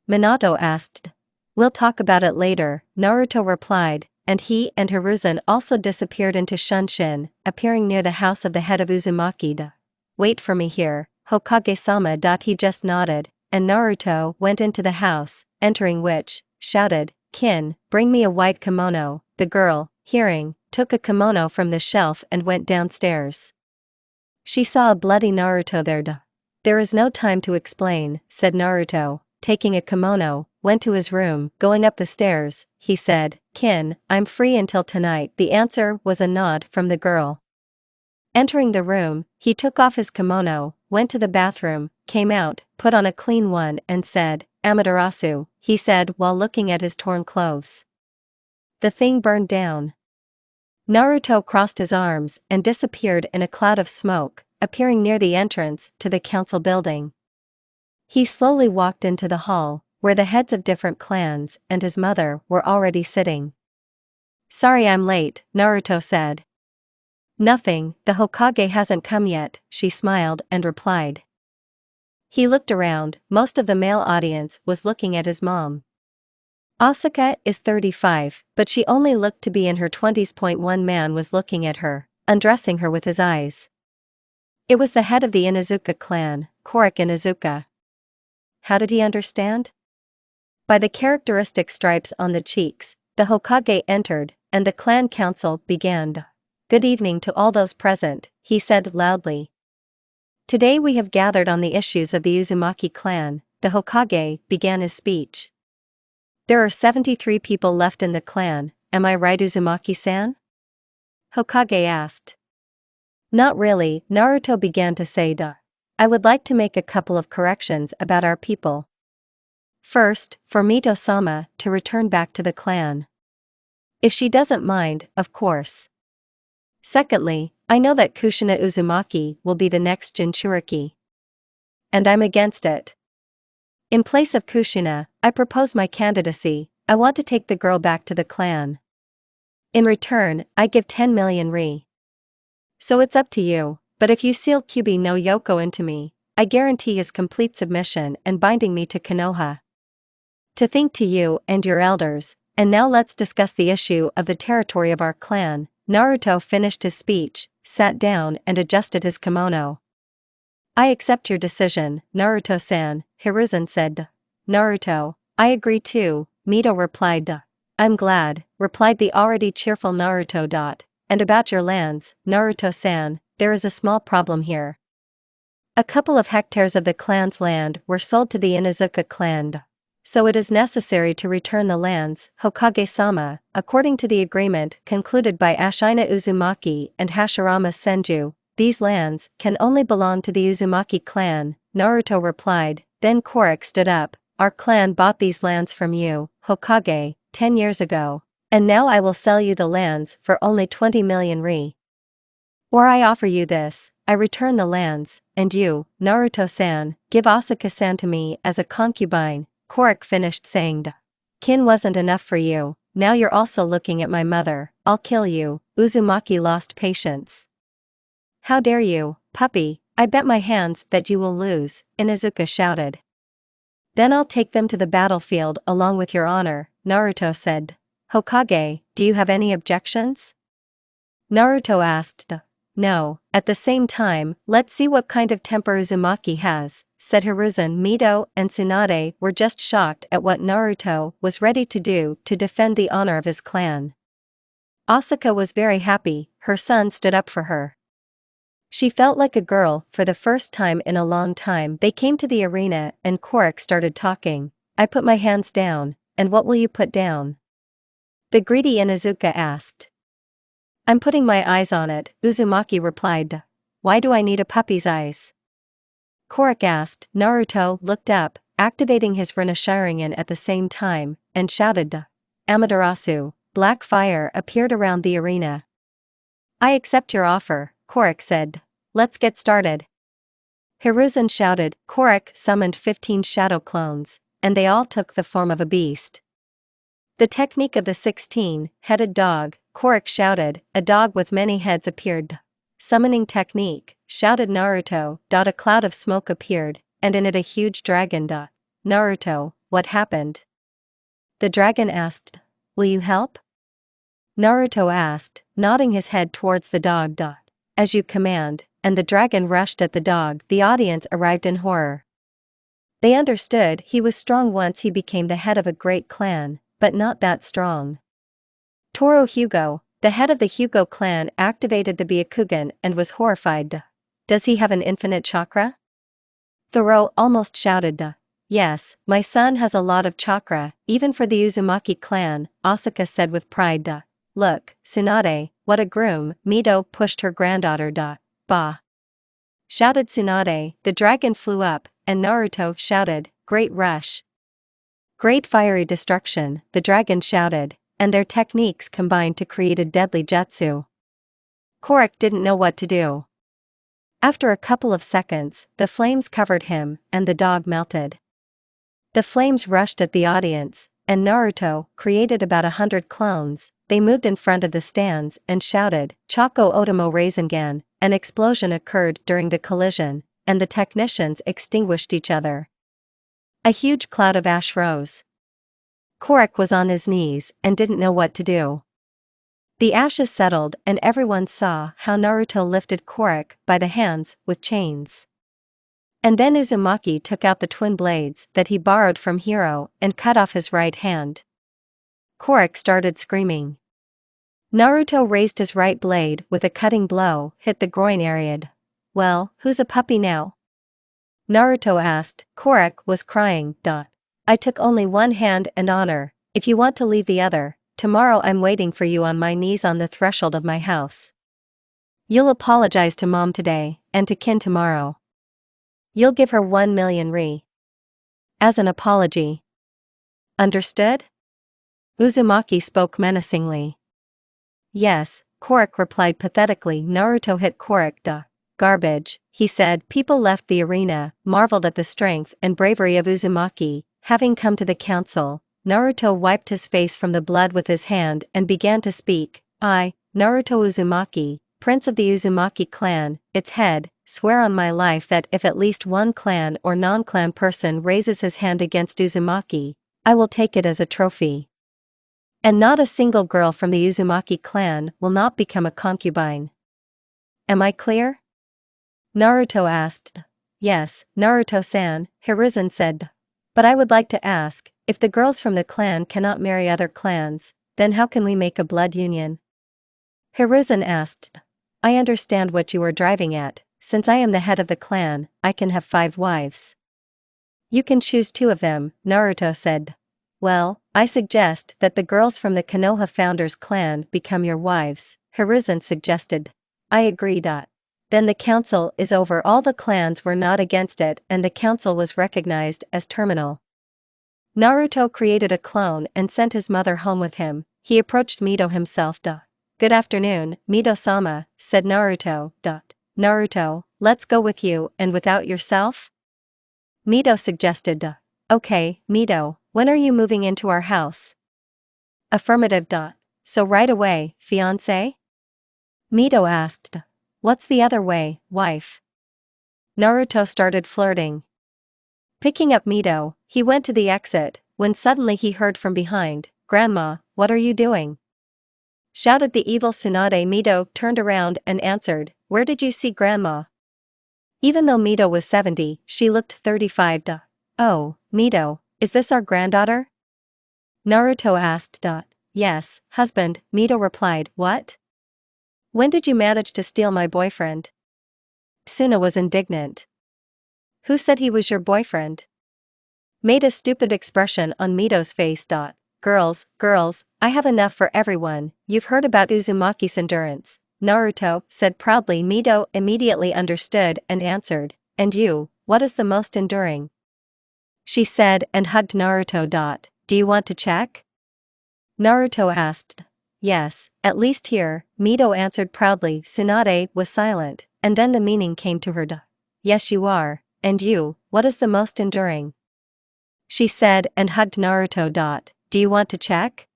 Minato asked. "We'll talk about it later," Naruto replied, and he and Hiruzen also disappeared into Shunshin, appearing near the house of the head of Uzumaki. "Wait for me here, Hokage-sama." He just nodded, and Naruto went into the house, entering which, shouted, "Kin, bring me a white kimono." The girl, hearing, took a kimono from the shelf and went downstairs. She saw a bloody Naruto there. "There is no time to explain," said Naruto, taking a kimono, went to his room. Going up the stairs, he said, "Kin, I'm free until tonight." The answer was a nod from the girl. Entering the room, he took off his kimono, went to the bathroom, came out, put on a clean one and said, "Amaterasu," he said while looking at his torn clothes. "The thing burned down." Naruto crossed his arms and disappeared in a cloud of smoke, appearing near the entrance to the council building. He slowly walked into the hall, where the heads of different clans and his mother were already sitting. "Sorry I'm late," Naruto said. "Nothing, the Hokage hasn't come yet," she smiled and replied. He looked around. Most of the male audience was looking at his mom. Asuka is 35, but she only looked to be in her 20s. One man was looking at her, undressing her with his eyes. It was the head of the Inuzuka clan, Korik Inuzuka. How did he understand? By the characteristic stripes on the cheeks, the Hokage entered, and the clan council began. "Good evening to all those present," he said loudly. "Today we have gathered on the issues of the Uzumaki clan." The Hokage began his speech. "There are 73 people left in the clan, am I right, Uzumaki-san?" Hokage asked. "Not really," Naruto began to say. "I would like to make a couple of corrections about our people. First, for Mito-sama to return back to the clan. If she doesn't mind, of course. Secondly, I know that Kushina Uzumaki will be the next Jinchuriki. And I'm against it. In place of Kushina, I propose my candidacy. I want to take the girl back to the clan. In return, I give 10 million ri. So it's up to you, but if you seal Kyubi no Yoko into me, I guarantee his complete submission and binding me to Konoha." To think to you and your elders, and now let's discuss the issue of the territory of our clan. Naruto finished his speech, sat down and adjusted his kimono. I accept your decision, Naruto-san, Hiruzen said. Naruto, I agree too, Mito replied. I'm glad, replied the already cheerful Naruto. And about your lands, Naruto-san, there is a small problem here. A couple of hectares of the clan's land were sold to the Inuzuka clan. So it is necessary to return the lands, Hokage-sama, according to the agreement concluded by Ashina Uzumaki and Hashirama Senju. These lands can only belong to the Uzumaki clan, Naruto replied. Then Korik stood up. Our clan bought these lands from you, Hokage, 10 years ago. And now I will sell you the lands for only 20 million ri. Or I offer you this, I return the lands, and you, Naruto-san, give Asuka-san to me as a concubine. Korik finished saying. Kin wasn't enough for you, now you're also looking at my mother, I'll kill you. Uzumaki lost patience. How dare you, puppy, I bet my hands that you will lose, Inuzuka shouted. Then I'll take them to the battlefield along with your honor, Naruto said. Hokage, do you have any objections? Naruto asked. No, at the same time, let's see what kind of temper Uzumaki has, said Hiruzen. Mito and Tsunade were just shocked at what Naruto was ready to do to defend the honor of his clan. Asuka was very happy, her son stood up for her. She felt like a girl for the first time in a long time. They came to the arena and Korik started talking. I put my hands down, and what will you put down? The greedy Inuzuka asked. I'm putting my eyes on it, Uzumaki replied. Why do I need a puppy's eyes? Korik asked. Naruto looked up, activating his Rinna Sharingan at the same time, and shouted. Amaterasu, black fire appeared around the arena. I accept your offer, Korik said. Let's get started. Hiruzen shouted. Korik summoned 15 shadow clones, and they all took the form of a beast. The technique of the 16-headed dog, Korik shouted. A dog with many heads appeared. Summoning technique, shouted Naruto. A cloud of smoke appeared, and in it a huge dragon. Naruto, what happened? The dragon asked. Will you help? Naruto asked, nodding his head towards the dog. As you command, and the dragon rushed at the dog. The audience arrived in horror. They understood he was strong once he became the head of a great clan, but not that strong. Toro Hugo, the head of the Hugo clan, activated the Byakugan and was horrified. Does he have an infinite chakra? Thoreau almost shouted. Yes, my son has a lot of chakra, even for the Uzumaki clan, Asuka said with pride. Look, Tsunade, what a groom. Mito pushed her granddaughter. Bah! Shouted Tsunade. The dragon flew up, and Naruto shouted, Great rush. Great fiery destruction, the dragon shouted, and their techniques combined to create a deadly jutsu. Korik didn't know what to do. After a couple of seconds, the flames covered him, and the dog melted. The flames rushed at the audience, and Naruto created about 100 clones. They moved in front of the stands and shouted, Chako Otomo Rasengan. An explosion occurred during the collision, and the technicians extinguished each other. A huge cloud of ash rose. Korik was on his knees and didn't know what to do. The ashes settled and everyone saw how Naruto lifted Korik by the hands with chains. And then Uzumaki took out the twin blades that he borrowed from Hiro and cut off his right hand. Korik started screaming. Naruto raised his right blade with a cutting blow, hit the groin area. Well, who's a puppy now? Naruto asked. Korik was crying. I took only one hand and honor, if you want to leave the other, tomorrow I'm waiting for you on my knees on the threshold of my house. You'll apologize to mom today, and to Kin tomorrow. You'll give her 1 million ri. As an apology. Understood? Uzumaki spoke menacingly. Yes, Korik replied pathetically. Naruto hit Korik. Garbage, he said. People left the arena, marveled at the strength and bravery of Uzumaki. Having come to the council, Naruto wiped his face from the blood with his hand and began to speak. I, Naruto Uzumaki, prince of the Uzumaki clan, its head, swear on my life that if at least one clan or non-clan person raises his hand against Uzumaki, I will take it as a trophy. And not a single girl from the Uzumaki clan will not become a concubine. Am I clear? Naruto asked. Yes, Naruto-san, Hiruzen said. But I would like to ask, if the girls from the clan cannot marry other clans, then how can we make a blood union? Hiruzen asked. I understand what you are driving at. Since I am the head of the clan, I can have 5 wives. You can choose 2 of them, Naruto said. Well, I suggest that the girls from the Konoha founders clan become your wives, Hiruzen suggested. I agree. Then the council is over. All the clans were not against it and the council was recognized as terminal. Naruto created a clone and sent his mother home with him. He approached Mito himself. Good afternoon, Mito-sama, said Naruto. Naruto, let's go with you and without yourself? Mito suggested. Okay, Mito, when are you moving into our house? Affirmative. So right away, fiancé? Mito asked. What's the other way, wife? Naruto started flirting. Picking up Mito, he went to the exit, when suddenly he heard from behind, Grandma, what are you doing? Shouted the evil Tsunade. Mito turned around and answered, Where did you see Grandma? Even though Mito was 70, she looked 35. Oh, Mito, is this our granddaughter? Naruto asked. Yes, husband, Mito replied. What? When did you manage to steal my boyfriend? Suna was indignant. Who said he was your boyfriend? Made a stupid expression on Mito's face. Girls, I have enough for everyone. You've heard about Uzumaki's endurance, Naruto said proudly. Mito immediately understood and answered, and you, what is the most enduring? She said and hugged Naruto. Do you want to check? Naruto asked. Yes, at least here, Mito answered proudly. Tsunade was silent, and then the meaning came to her. Yes you are, and you, what is the most enduring? She said and hugged Naruto. Do you want to check?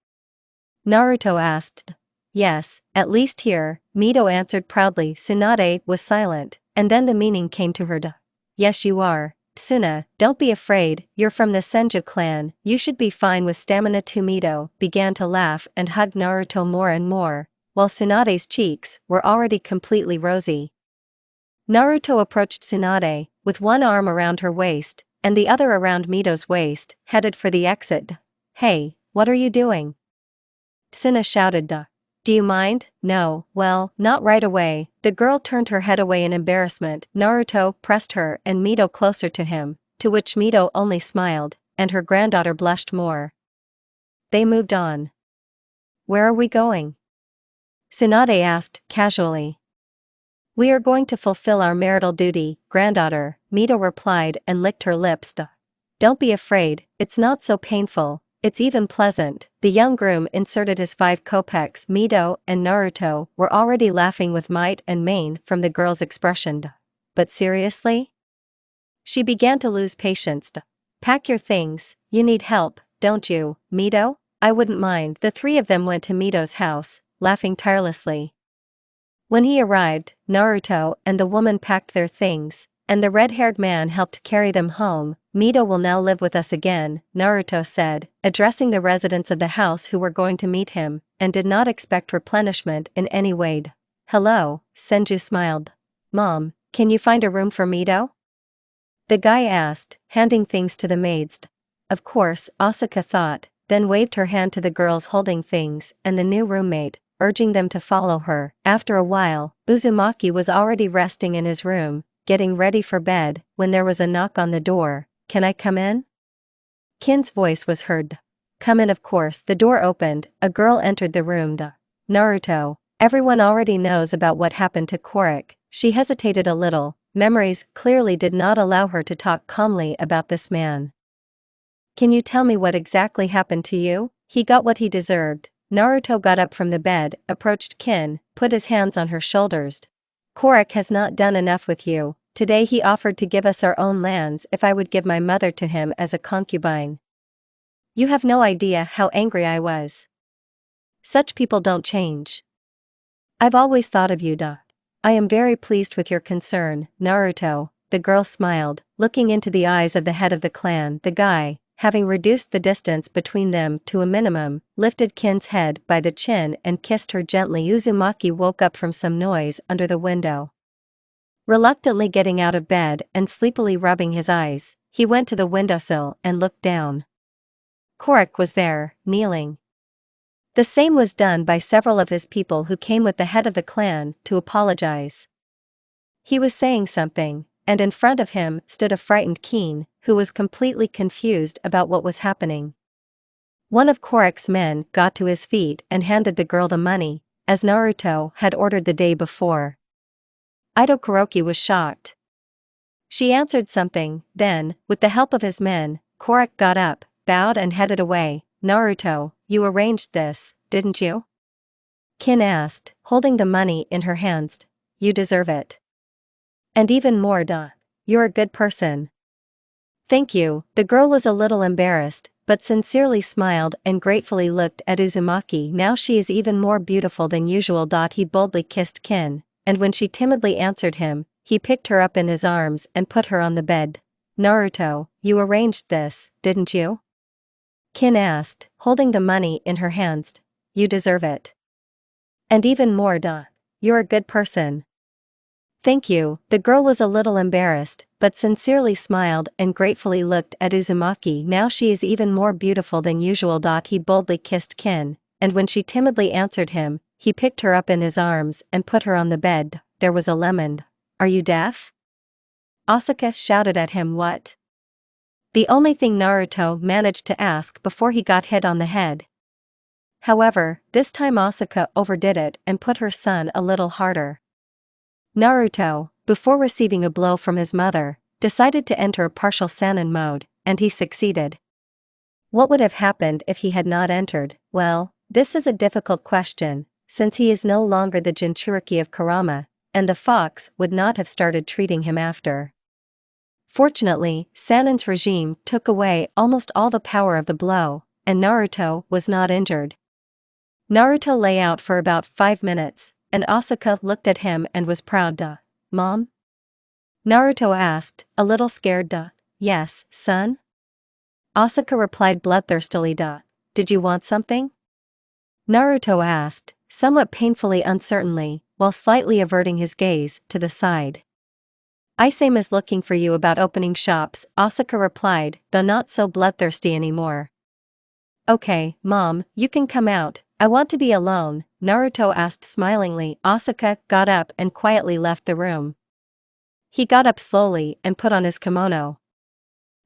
Naruto asked. Yes, at least here, Mito answered proudly. Tsunade was silent, and then the meaning came to her. Yes you are, Suna, don't be afraid, you're from the Senju clan, you should be fine with stamina too. Mito began to laugh and hugged Naruto more and more, while Tsunade's cheeks were already completely rosy. Naruto approached Tsunade, with one arm around her waist, and the other around Mito's waist, headed for the exit. Hey, what are you doing? Suna shouted. Do you mind? No, well, not right away. The girl turned her head away in embarrassment. Naruto pressed her and Mito closer to him, to which Mito only smiled, and her granddaughter blushed more. They moved on. Where are we going? Tsunade asked, casually. We are going to fulfill our marital duty, granddaughter, Mito replied and licked her lips. Don't be afraid, it's not so painful. It's even pleasant. The young groom inserted his 5 kopecks. Mito and Naruto were already laughing with might and main from the girl's expression. But seriously? She began to lose patience. Pack your things, you need help, don't you, Mito? I wouldn't mind. The 3 of them went to Mito's house, laughing tirelessly. When he arrived, Naruto and the woman packed their things, and the red-haired man helped carry them home. Mito will now live with us again, Naruto said, addressing the residents of the house who were going to meet him, and did not expect replenishment in any way. Hello, Senju smiled. Mom, can you find a room for Mito? The guy asked, handing things to the maids. Of course, Asuka thought, then waved her hand to the girls holding things and the new roommate, urging them to follow her. After a while, Uzumaki was already resting in his room, getting ready for bed, when there was a knock on the door. Can I come in? Kin's voice was heard. Come in. Of course. The door opened, a girl entered the room. Naruto. Everyone already knows about what happened to Korik. She hesitated a little. Memories clearly did not allow her to talk calmly about this man. Can you tell me what exactly happened to you? He got what he deserved. Naruto got up from the bed, approached Kin, put his hands on her shoulders. Korik has not done enough with you. Today he offered to give us our own lands if I would give my mother to him as a concubine. You have no idea how angry I was. Such people don't change. I've always thought of you. I am very pleased with your concern, Naruto. The girl smiled, looking into the eyes of the head of the clan. The guy, having reduced the distance between them to a minimum, lifted Kin's head by the chin and kissed her gently. Uzumaki woke up from some noise under the window. Reluctantly getting out of bed and sleepily rubbing his eyes, he went to the windowsill and looked down. Korok was there, kneeling. The same was done by several of his people who came with the head of the clan to apologize. He was saying something, and in front of him stood a frightened Kin, who was completely confused about what was happening. One of Korok's men got to his feet and handed the girl the money, as Naruto had ordered the day before. Ito Kuroki was shocked. She answered something, then, with the help of his men, Korok got up, bowed and headed away. Naruto, you arranged this, didn't you? Kin asked, holding the money in her hands. You deserve it. And even more, duh. You're a good person. Thank you. The girl was a little embarrassed, but sincerely smiled and gratefully looked at Uzumaki. Now she is even more beautiful than usual. He boldly kissed Kin, and when she timidly answered him, he picked her up in his arms and put her on the bed. Naruto, you arranged this, didn't you? Kin asked, holding the money in her hands. You deserve it. And even more, duh. You're a good person. Thank you. The girl was a little embarrassed, but sincerely smiled and gratefully looked at Uzumaki. Now she is even more beautiful than usual. He boldly kissed Kin, and when she timidly answered him, he picked her up in his arms and put her on the bed. There was a lemon. Are you deaf? Asuka shouted at him. What? The only thing Naruto managed to ask before he got hit on the head. However, this time Asuka overdid it and put her son a little harder. Naruto, before receiving a blow from his mother, decided to enter a partial Sannin mode, and he succeeded. What would have happened if he had not entered? Well, this is a difficult question, since he is no longer the Jinchuriki of Kurama, and the fox would not have started treating him after. Fortunately, Sannin's regime took away almost all the power of the blow, and Naruto was not injured. Naruto lay out for about 5 minutes, and Asuka looked at him and was proud. Duh. Mom? Naruto asked, a little scared. Duh. Yes, son? Asuka replied bloodthirstily. Duh. Did you want something? Naruto asked, somewhat painfully uncertainly, while slightly averting his gaze to the side. Isame is looking for you about opening shops, Asuka replied, though not so bloodthirsty anymore. Okay, Mom, you can come out, I want to be alone, Naruto asked smilingly. Asuka got up and quietly left the room. He got up slowly and put on his kimono.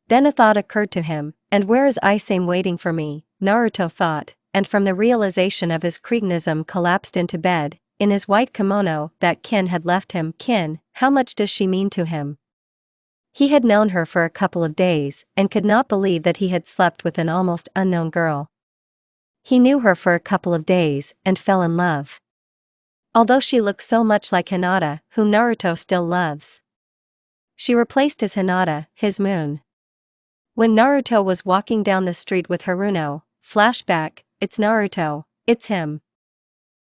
Then a thought occurred to him, and where is Isame waiting for me, Naruto thought, and from the realization of his cretinism collapsed into bed, in his white kimono that Kin had left him. Kin, how much does she mean to him? He had known her for a couple of days, and could not believe that he had slept with an almost unknown girl. He knew her for a couple of days, and fell in love. Although she looked so much like Hinata, whom Naruto still loves. She replaced his Hinata, his moon. When Naruto was walking down the street with Haruno, flashback, it's Naruto, it's him.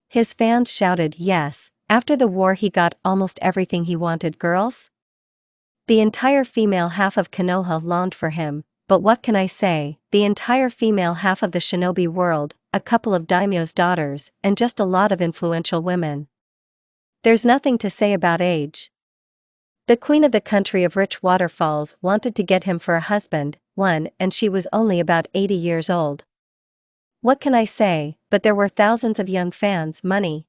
His fans shouted yes, after the war he got almost everything he wanted. Girls? The entire female half of Konoha longed for him, but what can I say, the entire female half of the shinobi world, a couple of daimyo's daughters, and just a lot of influential women. There's nothing to say about age. The queen of the country of rich waterfalls wanted to get him for a husband, and she was only about 80 years old. What can I say, but there were thousands of young fans. Money.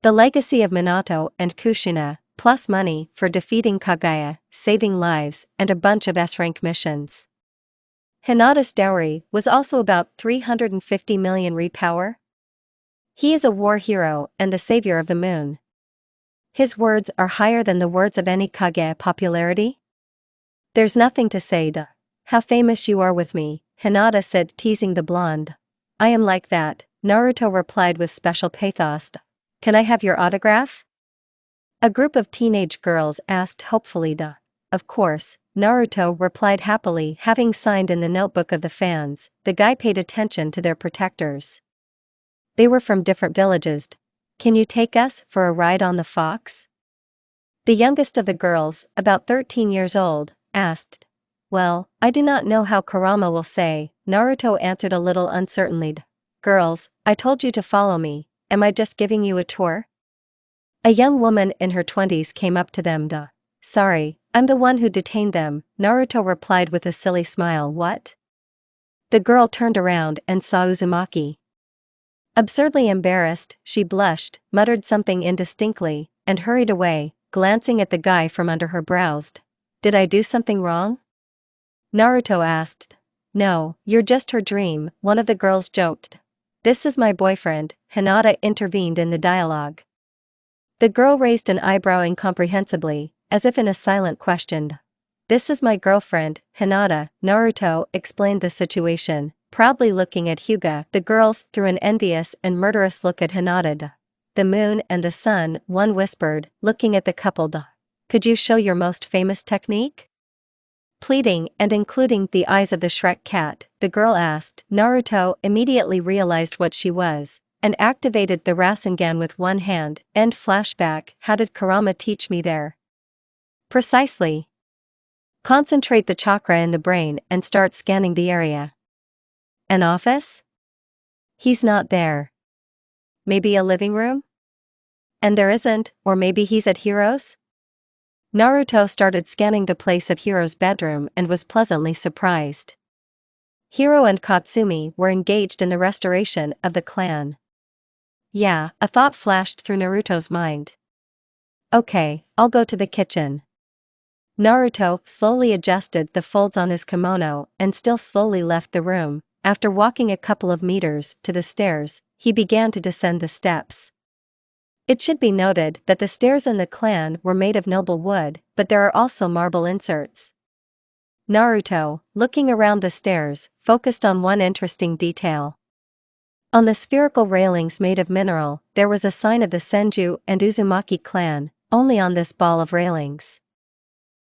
The legacy of Minato and Kushina, plus money for defeating Kaguya, saving lives, and a bunch of S-rank missions. Hinata's dowry was also about 350 million repower. He is a war hero and the savior of the moon. His words are higher than the words of any Kage popularity. There's nothing to say. Duh. How famous you are with me, Hinata said, teasing the blonde. I am like that, Naruto replied with special pathos. Can I have your autograph? A group of teenage girls asked hopefully. Duh. Of course, Naruto replied happily, having signed in the notebook of the fans. The guy paid attention to their protectors. They were from different villages. Can you take us for a ride on the fox? The youngest of the girls, about 13 years old, asked. Well, I do not know how Kurama will say, Naruto answered a little uncertainly. Girls, I told you to follow me, am I just giving you a tour? A young woman in her 20s came up to them. Sorry, I'm the one who detained them, Naruto replied with a silly smile. What? The girl turned around and saw Uzumaki. Absurdly embarrassed, she blushed, muttered something indistinctly, and hurried away, glancing at the guy from under her brows. Did I do something wrong? Naruto asked. No, you're just her dream, one of the girls joked. This is my boyfriend, Hinata intervened in the dialogue. The girl raised an eyebrow incomprehensibly, as if in a silent question. This is my girlfriend, Hinata, Naruto explained the situation, proudly looking at Hyuga. The girls threw an envious and murderous look at Hinata. The moon and the sun, one whispered, looking at the couple. Could you show your most famous technique? Pleading and including the eyes of the Shrek cat, the girl asked. Naruto immediately realized what she was, and activated the Rasengan with one hand. End flashback. How did Kurama teach me there? Precisely. Concentrate the chakra in the brain and start scanning the area. An office? He's not there. Maybe a living room? And there isn't, or maybe he's at Hiro's? Naruto started scanning the place of Hiro's bedroom and was pleasantly surprised. Hiro and Katsumi were engaged in the restoration of the clan. Yeah, a thought flashed through Naruto's mind. Okay, I'll go to the kitchen. Naruto slowly adjusted the folds on his kimono and still slowly left the room. After walking a couple of meters to the stairs, he began to descend the steps. It should be noted that the stairs in the clan were made of noble wood, but there are also marble inserts. Naruto, looking around the stairs, focused on one interesting detail. On the spherical railings made of mineral, there was a sign of the Senju and Uzumaki clan, only on this ball of railings.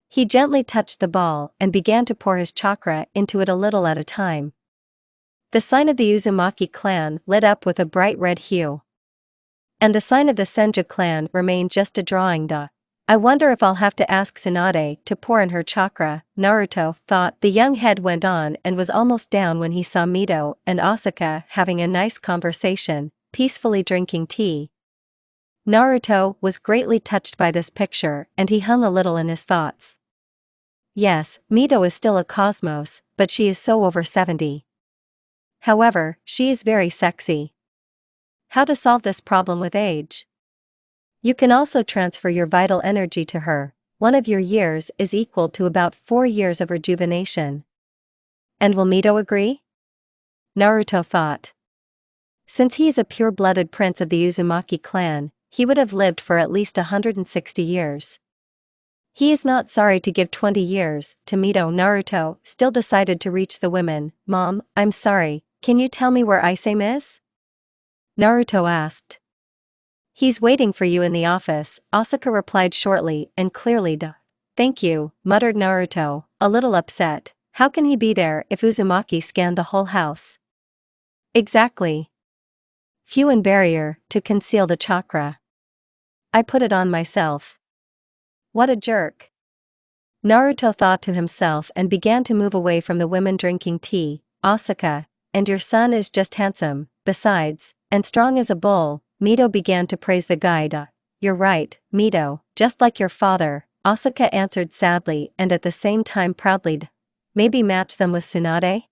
He gently touched the ball and began to pour his chakra into it a little at a time. The sign of the Uzumaki clan lit up with a bright red hue. And the sign of the Senju clan remained just a drawing. I wonder if I'll have to ask Tsunade to pour in her chakra, Naruto thought. The young head went on and was almost down when he saw Mito and Asuka having a nice conversation, peacefully drinking tea. Naruto was greatly touched by this picture and he hung a little in his thoughts. Yes, Mito is still a cosmos, but she is so over 70. However, she is very sexy. How to solve this problem with age? You can also transfer your vital energy to her. One of your years is equal to about 4 years of rejuvenation. And will Mito agree? Naruto thought. Since he is a pure-blooded prince of the Uzumaki clan, he would have lived for at least 160 years. He is not sorry to give 20 years to Mito. Naruto still decided to reach the women. Mom, I'm sorry, can you tell me where Isame is? Naruto asked. He's waiting for you in the office, Asuka replied shortly and clearly. Thank you, muttered Naruto, a little upset. How can he be there if Uzumaki scanned the whole house? Exactly. Fuin barrier to conceal the chakra. I put it on myself. What a jerk. Naruto thought to himself and began to move away from the women drinking tea. Asuka, and your son is just handsome, besides, and strong as a bull. Mito began to praise the guide. You're right, Mito, just like your father, Asuka answered sadly and at the same time proudly. Maybe match them with Tsunade?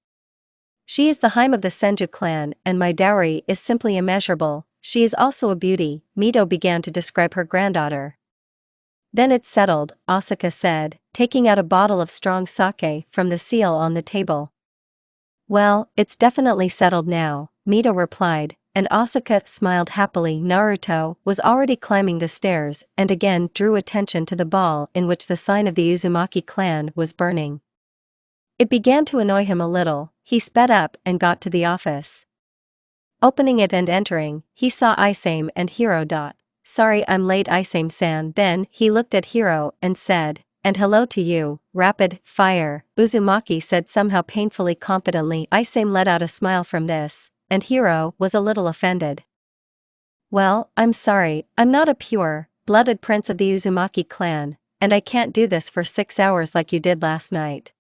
She is the Haim of the Senju clan and my dowry is simply immeasurable. She is also a beauty. Mito began to describe her granddaughter. Then it's settled, Asuka said, taking out a bottle of strong sake from the seal on the table. Well, it's definitely settled now, Mito replied, and Asuka smiled happily. Naruto was already climbing the stairs and again drew attention to the ball in which the sign of the Uzumaki clan was burning. It began to annoy him a little. He sped up and got to the office. Opening it and entering, he saw Isame and Hiro. Sorry I'm late, Isame-san. Then he looked at Hiro and said, and hello to you, rapid fire, Uzumaki said somehow painfully confidently. Isame let out a smile from this, and Hiro was a little offended. Well, I'm sorry, I'm not a pure-blooded prince of the Uzumaki clan, and I can't do this for 6 hours like you did last night.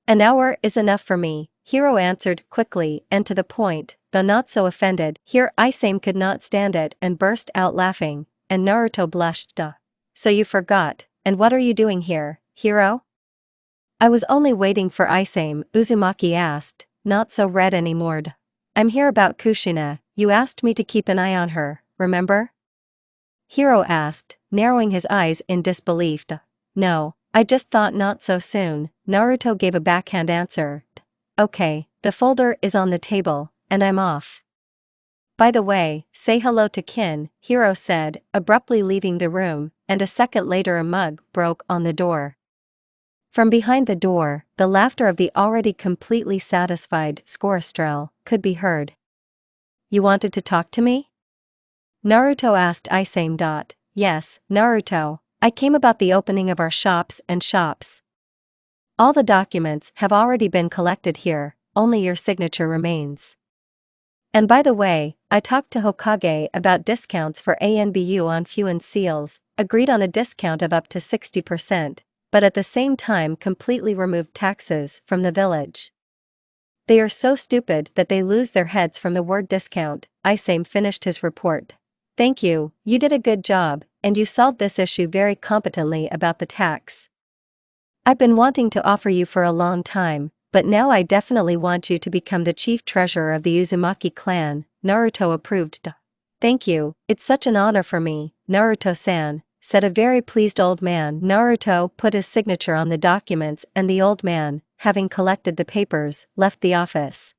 An hour is enough for me, Hiro answered quickly and to the point, though not so offended. Here Isame could not stand it and burst out laughing, and Naruto blushed. Duh. So you forgot, and what are you doing here, Hiro? I was only waiting for Isame, Uzumaki asked, not so red anymore. I'm here about Kushina, you asked me to keep an eye on her, remember? Hiro asked, narrowing his eyes in disbelief. No, I just thought not so soon, Naruto gave a backhand answer. Okay, the folder is on the table, and I'm off. By the way, say hello to Kin, Hiro said, abruptly leaving the room, and a second later a mug broke on the door. From behind the door, the laughter of the already completely satisfied Scorestrel could be heard. You wanted to talk to me? Naruto asked Isame. Yes, Naruto, I came about the opening of our shops. All the documents have already been collected here, only your signature remains. And by the way, I talked to Hokage about discounts for ANBU on Fuin seals, agreed on a discount of up to 60%, but at the same time completely removed taxes from the village. They are so stupid that they lose their heads from the word discount, Isame finished his report. Thank you, you did a good job, and you solved this issue very competently about the tax. I've been wanting to offer you for a long time, but now I definitely want you to become the chief treasurer of the Uzumaki clan, Naruto approved. Thank you, it's such an honor for me, Naruto-san, said a very pleased old man. Naruto put his signature on the documents and the old man, having collected the papers, left the office.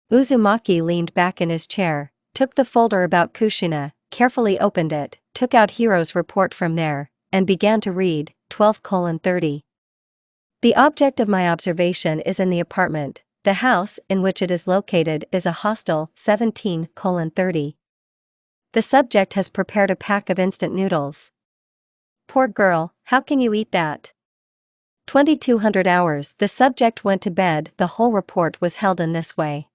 Uzumaki leaned back in his chair, took the folder about Kushina, carefully opened it, took out Hiro's report from there, and began to read, 12:30. The object of my observation is in the apartment. The house in which it is located is a hostel, 17:30. The subject has prepared a pack of instant noodles. Poor girl, how can you eat that? 2200 hours. The subject went to bed. The whole report was held in this way.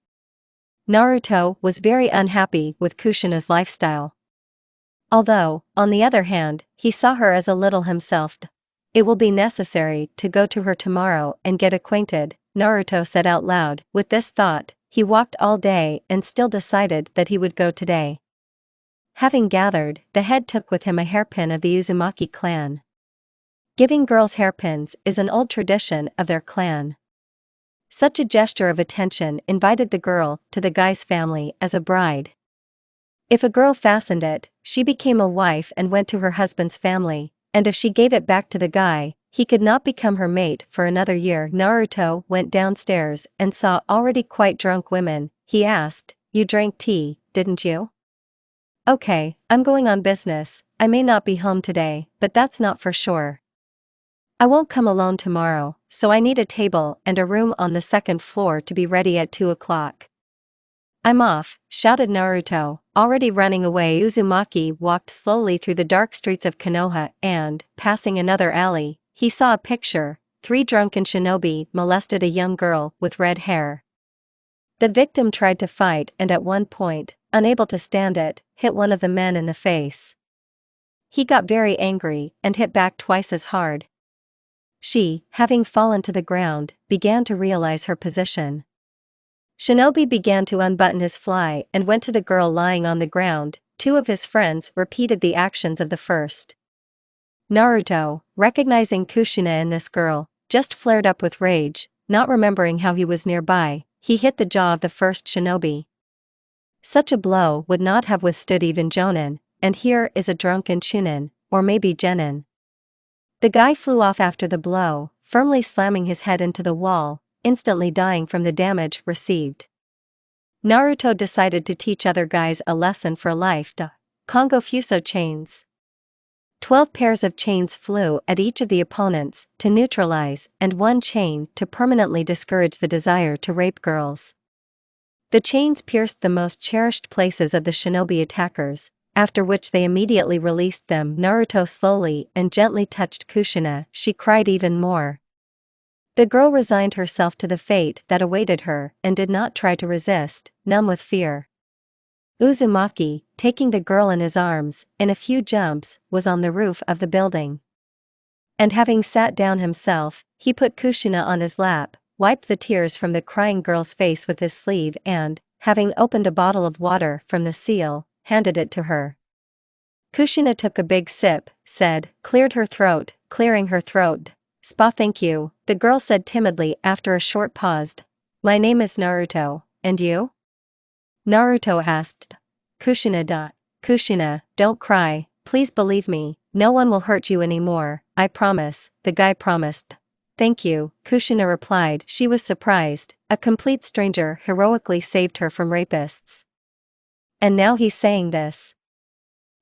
Naruto was very unhappy with Kushina's lifestyle. Although, on the other hand, he saw her as a little himself. It will be necessary to go to her tomorrow and get acquainted, Naruto said out loud. With this thought, he walked all day and still decided that he would go today. Having gathered, the head took with him a hairpin of the Uzumaki clan. Giving girls hairpins is an old tradition of their clan. Such a gesture of attention invited the girl to the guy's family as a bride. If a girl fastened it, she became a wife and went to her husband's family, and if she gave it back to the guy, he could not become her mate for another year. Naruto went downstairs and saw already quite drunk women. He asked, "You drank tea, didn't you?" "Okay, I'm going on business, I may not be home today, but that's not for sure. I won't come alone tomorrow, so I need a table and a room on the second floor to be ready at 2 o'clock. I'm off," shouted Naruto, already running away. Uzumaki walked slowly through the dark streets of Konoha and, passing another alley, he saw a picture. 3 drunken shinobi molested a young girl with red hair. The victim tried to fight and at one point, unable to stand it, hit one of the men in the face. He got very angry and hit back twice as hard. She, having fallen to the ground, began to realize her position. Shinobi began to unbutton his fly and went to the girl lying on the ground. 2 of his friends repeated the actions of the first. Naruto, recognizing Kushina in this girl, just flared up with rage, not remembering how he was nearby. He hit the jaw of the first shinobi. Such a blow would not have withstood even Jonin, and here is a drunken Chunin, or maybe Genin. The guy flew off after the blow, firmly slamming his head into the wall, instantly dying from the damage received. Naruto decided to teach other guys a lesson for life. Kongo Fuso chains. 12 pairs of chains flew at each of the opponents to neutralize, and 1 chain to permanently discourage the desire to rape girls. The chains pierced the most cherished places of the shinobi attackers, after which they immediately released them. Naruto slowly and gently touched Kushina. She cried even more. The girl resigned herself to the fate that awaited her and did not try to resist, numb with fear. Uzumaki, taking the girl in his arms, in a few jumps, was on the roof of the building. And having sat down himself, he put Kushina on his lap, wiped the tears from the crying girl's face with his sleeve and, having opened a bottle of water from the seal, handed it to her. Kushina took a big sip, said, clearing her throat. Spa, thank you, the girl said timidly after a short pause. My name is Naruto, and you? Naruto asked. Kushina. Kushina, don't cry, please believe me, no one will hurt you anymore, I promise, the guy promised. Thank you, Kushina replied. She was surprised, a complete stranger heroically saved her from rapists. And now he's saying this.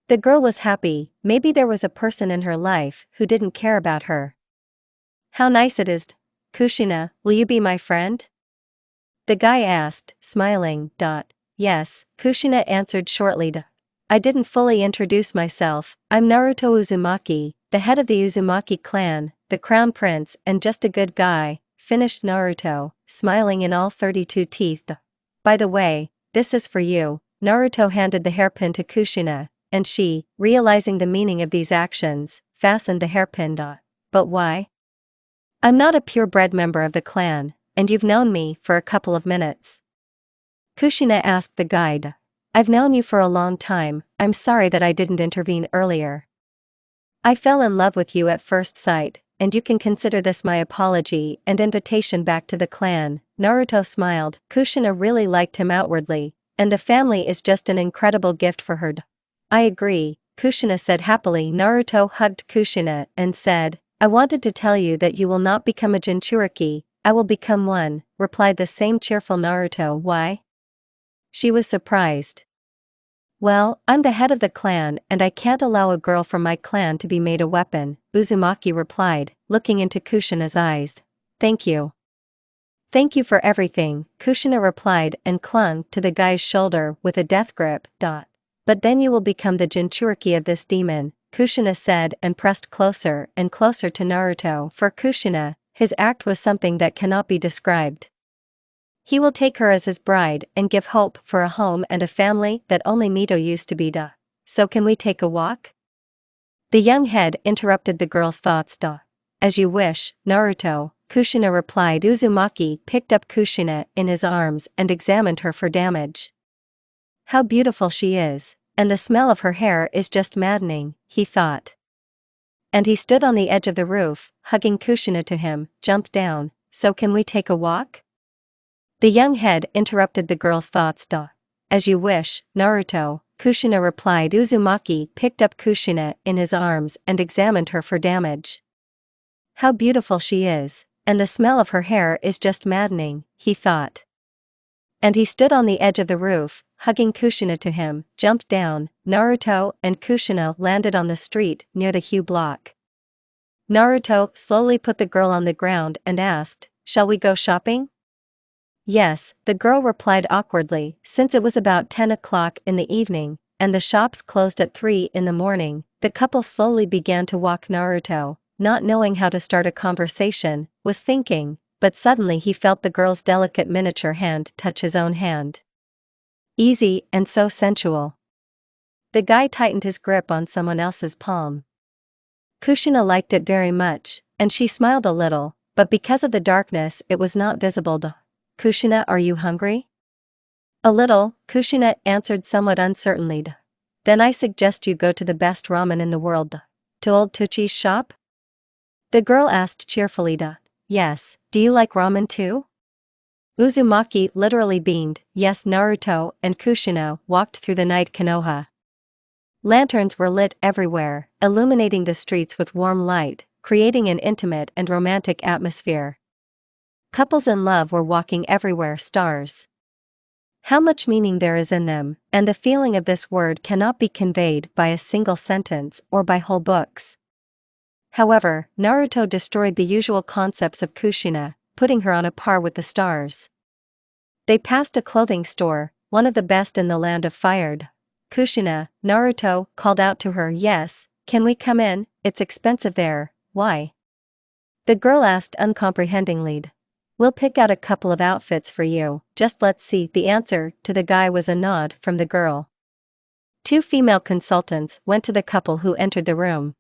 The girl was happy, maybe there was a person in her life who didn't care about her. How nice it is. Kushina, will you be my friend? The guy asked, smiling. Yes, Kushina answered shortly. I didn't fully introduce myself, I'm Naruto Uzumaki, the head of the Uzumaki clan, the crown prince and just a good guy, finished Naruto, smiling in all 32 teeth. By the way, this is for you. Naruto handed the hairpin to Kushina, and she, realizing the meaning of these actions, fastened the hairpin. But why? I'm not a purebred member of the clan, and you've known me for a couple of minutes. Kushina asked the guide. I've known you for a long time, I'm sorry that I didn't intervene earlier. I fell in love with you at first sight, and you can consider this my apology and invitation back to the clan. Naruto smiled. Kushina really liked him outwardly, and the family is just an incredible gift for her. I agree, Kushina said happily. Naruto hugged Kushina and said, I wanted to tell you that you will not become a Jinchuriki, I will become one, replied the same cheerful Naruto. Why? She was surprised. Well, I'm the head of the clan and I can't allow a girl from my clan to be made a weapon, Uzumaki replied, looking into Kushina's eyes. Thank you. Thank you for everything, Kushina replied and clung to the guy's shoulder with a death grip. But then you will become the Jinchuriki of this demon, Kushina said and pressed closer and closer to Naruto. For Kushina, his act was something that cannot be described. He will take her as his bride and give hope for a home and a family that only Mito used to be. So can we take a walk? The young head interrupted the girl's thoughts. As you wish, Naruto, Kushina replied. Uzumaki picked up Kushina in his arms and examined her for damage. How beautiful she is, and the smell of her hair is just maddening, he thought. And he stood on the edge of the roof, hugging Kushina to him. Jump down, so can we take a walk? The young head interrupted the girl's thoughts. As you wish, Naruto, Kushina replied. Uzumaki picked up Kushina in his arms and examined her for damage. How beautiful she is, and the smell of her hair is just maddening, he thought. And he stood on the edge of the roof, hugging Kushina to him. Jumped down, Naruto and Kushina landed on the street near the Hue block. Naruto slowly put the girl on the ground and asked, shall we go shopping? Yes, the girl replied awkwardly, since it was about 10 o'clock in the evening, and the shops closed at 3 in the morning. The couple slowly began to walk. Naruto, not knowing how to start a conversation, was thinking, but suddenly he felt the girl's delicate miniature hand touch his own hand. Easy and so sensual. The guy tightened his grip on someone else's palm. Kushina liked it very much, and she smiled a little, but because of the darkness it was not visible. Kushina, are you hungry? A little, Kushina answered somewhat uncertainly. Then I suggest you go to the best ramen in the world. To Old Tuchi's shop? The girl asked cheerfully. Yes, do you like ramen too? Uzumaki literally beamed. Yes. Naruto and Kushina walked through the night Konoha. Lanterns were lit everywhere, illuminating the streets with warm light, creating an intimate and romantic atmosphere. Couples in love were walking everywhere. Stars. How much meaning there is in them, and the feeling of this word cannot be conveyed by a single sentence or by whole books. However, Naruto destroyed the usual concepts of Kushina, putting her on a par with the stars. They passed a clothing store, one of the best in the land of fire. Kushina, Naruto called out to her. Yes, can we come in? It's expensive there. Why? The girl asked uncomprehendingly. We'll pick out a couple of outfits for you, just let's see. The answer to the guy was a nod from the girl. Two female consultants went to the couple who entered the room.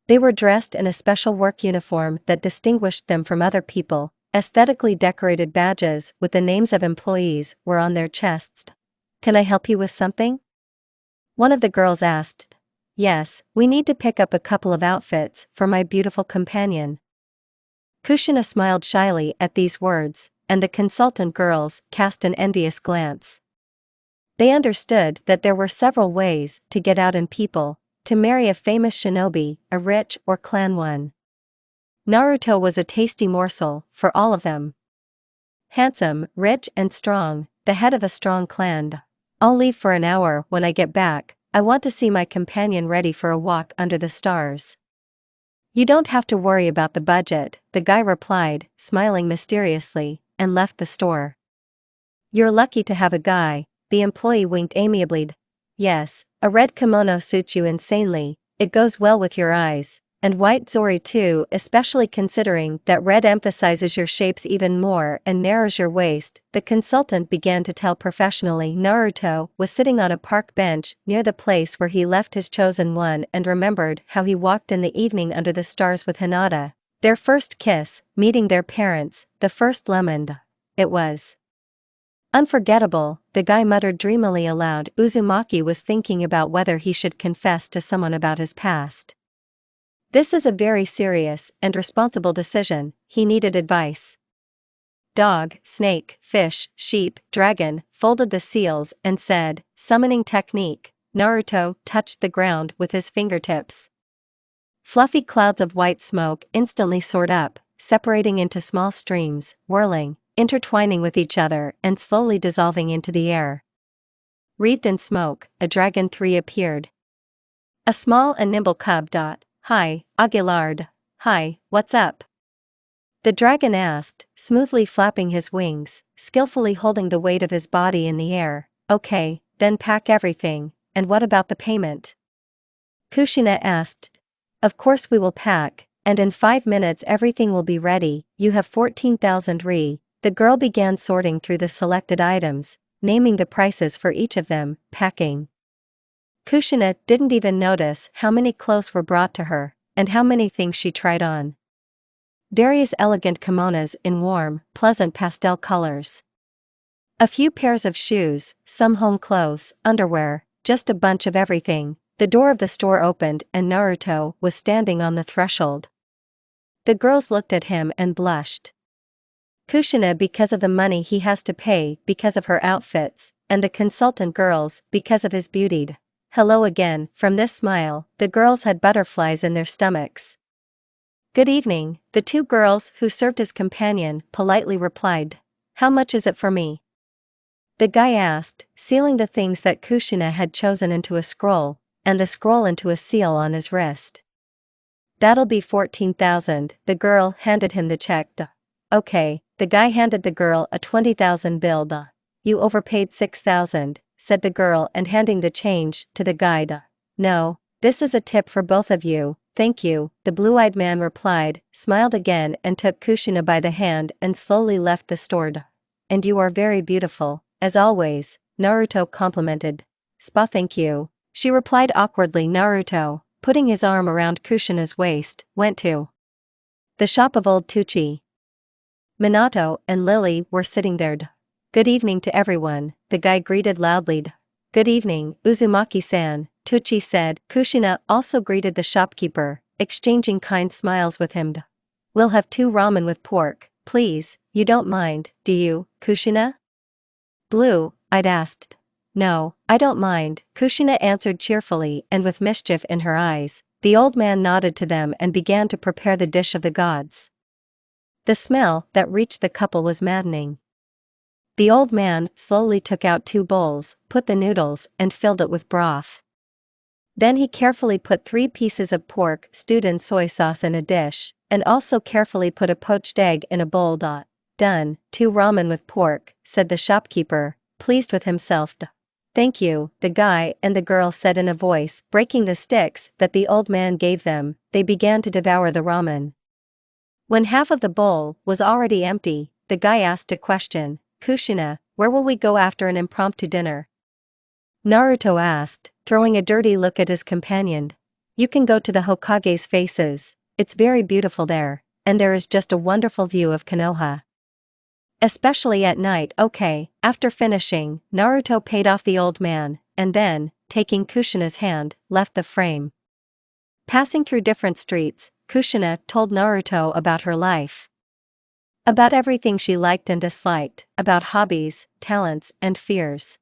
They were dressed in a special work uniform that distinguished them from other people, Aesthetically decorated badges with the names of employees were on their chests. Can I help you with something? One of the girls asked. Yes, we need to pick up a couple of outfits for my beautiful companion. Kushina smiled shyly at these words, and the consultant girls cast an envious glance. They understood that there were several ways to get out in people, to marry a famous shinobi, a rich or clan one. Naruto was a tasty morsel for all of them. Handsome, rich and strong, the head of a strong clan. I'll leave for an hour. When I get back, I want to see my companion ready for a walk under the stars. You don't have to worry about the budget, the guy replied, smiling mysteriously, and left the store. You're lucky to have a guy, the employee winked amiably. Yes, a red kimono suits you insanely, it goes well with your eyes, and white zori too, especially considering that red emphasizes your shapes even more and narrows your waist, the consultant began to tell professionally. Naruto was sitting on a park bench near the place where he left his chosen one and remembered how he walked in the evening under the stars with Hinata. Their first kiss, meeting their parents, the first lemon. It was unforgettable, the guy muttered dreamily aloud. Uzumaki was thinking about whether he should confess to someone about his past. This is a very serious and responsible decision, he needed advice. Dog, snake, fish, sheep, dragon, folded the seals and said, summoning technique. Naruto touched the ground with his fingertips. Fluffy clouds of white smoke instantly soared up, separating into small streams, whirling, intertwining with each other and slowly dissolving into the air. Wreathed in smoke, a dragon 3 appeared. A small and nimble cub. Hi, Aguilard. Hi, what's up? The dragon asked, smoothly flapping his wings, skillfully holding the weight of his body in the air. Okay, then pack everything, and what about the payment? Kushina asked. Of course we will pack, and in 5 minutes everything will be ready. You have 14,000 ri. The girl began sorting through the selected items, naming the prices for each of them, packing. Kushina didn't even notice how many clothes were brought to her, and how many things she tried on. Various elegant kimonos in warm, pleasant pastel colors. A few pairs of shoes, some home clothes, underwear, just a bunch of everything. The door of the store opened and Naruto was standing on the threshold. The girls looked at him and blushed. Kushina because of the money he has to pay because of her outfits, and the consultant girls because of his beauty. Hello again. From this smile, the girls had butterflies in their stomachs. Good evening, the two girls who served his companion politely replied. How much is it for me? The guy asked, sealing the things that Kushina had chosen into a scroll, and the scroll into a seal on his wrist. That'll be 14,000, the girl handed him the check. Okay, the guy handed the girl a 20,000 bill. You overpaid 6,000. Said the girl and handing the change to the guide. No, this is a tip for both of you, thank you, the blue-eyed man replied, smiled again and took Kushina by the hand and slowly left the store. And you are very beautiful, as always, Naruto complimented. Spa thank you, she replied awkwardly. Naruto, putting his arm around Kushina's waist, went to the shop of old Tucci. Minato and Lily were sitting there. Good evening to everyone, the guy greeted loudly. Good evening, Uzumaki-san, Tucci said. Kushina also greeted the shopkeeper, exchanging kind smiles with him. We'll have 2 ramen with pork, please, you don't mind, do you, Kushina? Blue-eyed asked. No, I don't mind, Kushina answered cheerfully and with mischief in her eyes. The old man nodded to them and began to prepare the dish of the gods. The smell that reached the couple was maddening. The old man slowly took out 2 bowls, put the noodles and filled it with broth. Then he carefully put 3 pieces of pork stewed in soy sauce in a dish, and also carefully put a poached egg in a bowl. Done, 2 ramen with pork, said the shopkeeper, pleased with himself. Thank you, the guy and the girl said in a voice, breaking the sticks that the old man gave them. They began to devour the ramen. When half of the bowl was already empty, the guy asked a question. Kushina, where will we go after an impromptu dinner? Naruto asked, throwing a dirty look at his companion. You can go to the Hokage's faces, it's very beautiful there, and there is just a wonderful view of Konoha. Especially at night. Okay. After finishing, Naruto paid off the old man, and then, taking Kushina's hand, left the frame. Passing through different streets, Kushina told Naruto about her life. About everything she liked and disliked, about hobbies, talents, and fears.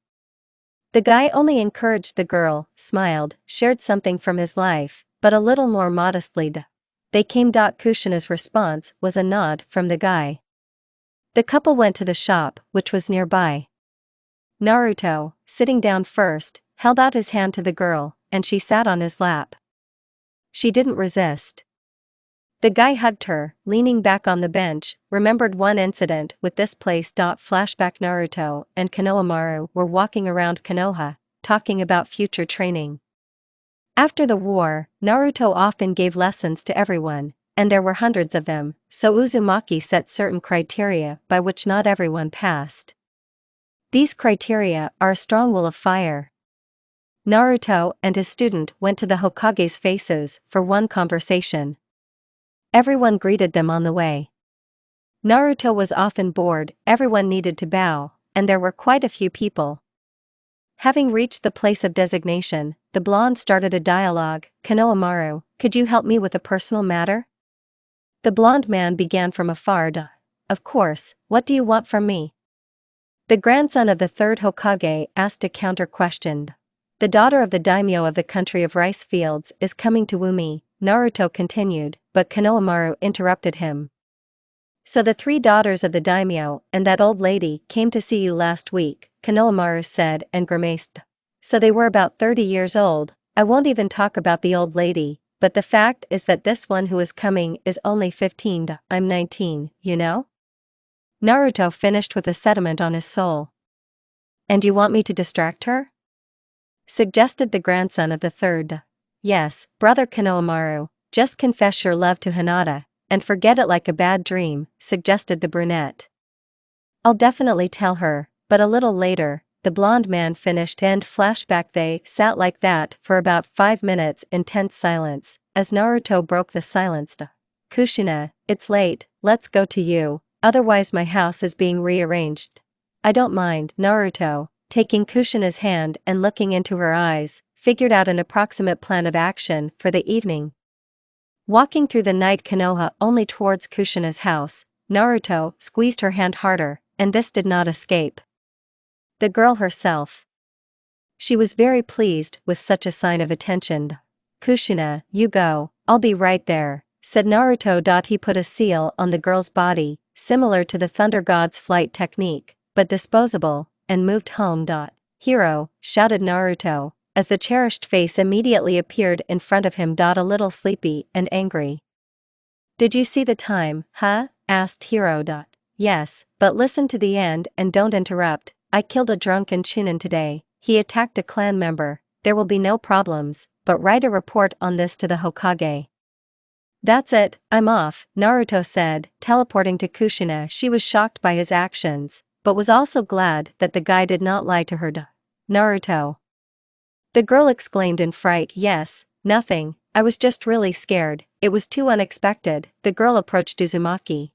The guy only encouraged the girl, smiled, shared something from his life, but a little more modestly. They came. Kushina's response was a nod from the guy. The couple went to the shop, which was nearby. Naruto, sitting down first, held out his hand to the girl, and she sat on his lap. She didn't resist. The guy hugged her, leaning back on the bench, remembered one incident with this place. Flashback. Naruto and Konohamaru were walking around Konoha, talking about future training. After the war, Naruto often gave lessons to everyone, and there were hundreds of them, so Uzumaki set certain criteria by which not everyone passed. These criteria are a strong will of fire. Naruto and his student went to the Hokage's faces for one conversation. Everyone greeted them on the way. Naruto was often bored, everyone needed to bow, and there were quite a few people. Having reached the place of designation, the blonde started a dialogue. Konohamaru, could you help me with a personal matter? The blonde man began from afar. Of course, what do you want from me? The grandson of the third Hokage asked a counter-question. The daughter of the daimyo of the country of rice fields is coming to woo me, Naruto continued, but Konohamaru interrupted him. So the three daughters of the daimyo and that old lady came to see you last week, Konohamaru said and grimaced. So they were about 30 years old. I won't even talk about the old lady, but the fact is that this one who is coming is only 15. I'm 19, you know? Naruto finished with a sentiment on his soul. And you want me to distract her? Suggested the grandson of the third. Yes, brother Konohamaru, just confess your love to Hinata, and forget it like a bad dream, suggested the brunette. I'll definitely tell her, but a little later, the blonde man finished. End flashback. They sat like that for about 5 minutes in tense silence, as Naruto broke the silence. Kushina, it's late, let's go to you, otherwise my house is being rearranged. I don't mind. Naruto, taking Kushina's hand and looking into her eyes, figured out an approximate plan of action for the evening. Walking through the night Konoha only towards Kushina's house, Naruto squeezed her hand harder, and this did not escape the girl herself. She was very pleased with such a sign of attention. Kushina, you go, I'll be right there, said Naruto. He put a seal on the girl's body, similar to the Thunder God's flight technique, but disposable, and moved home. Hero, shouted Naruto, as the cherished face immediately appeared in front of him. A little sleepy and angry. Did you see the time, huh? Asked Hero. Yes, but listen to the end and don't interrupt. I killed a drunken chunin today. He attacked a clan member. There will be no problems, but write a report on this to the Hokage. That's it, I'm off, Naruto said, teleporting to Kushina. She was shocked by his actions, but was also glad that the guy did not lie to her. Naruto. The girl exclaimed in fright. Yes, nothing, I was just really scared, it was too unexpected. The girl approached Uzumaki.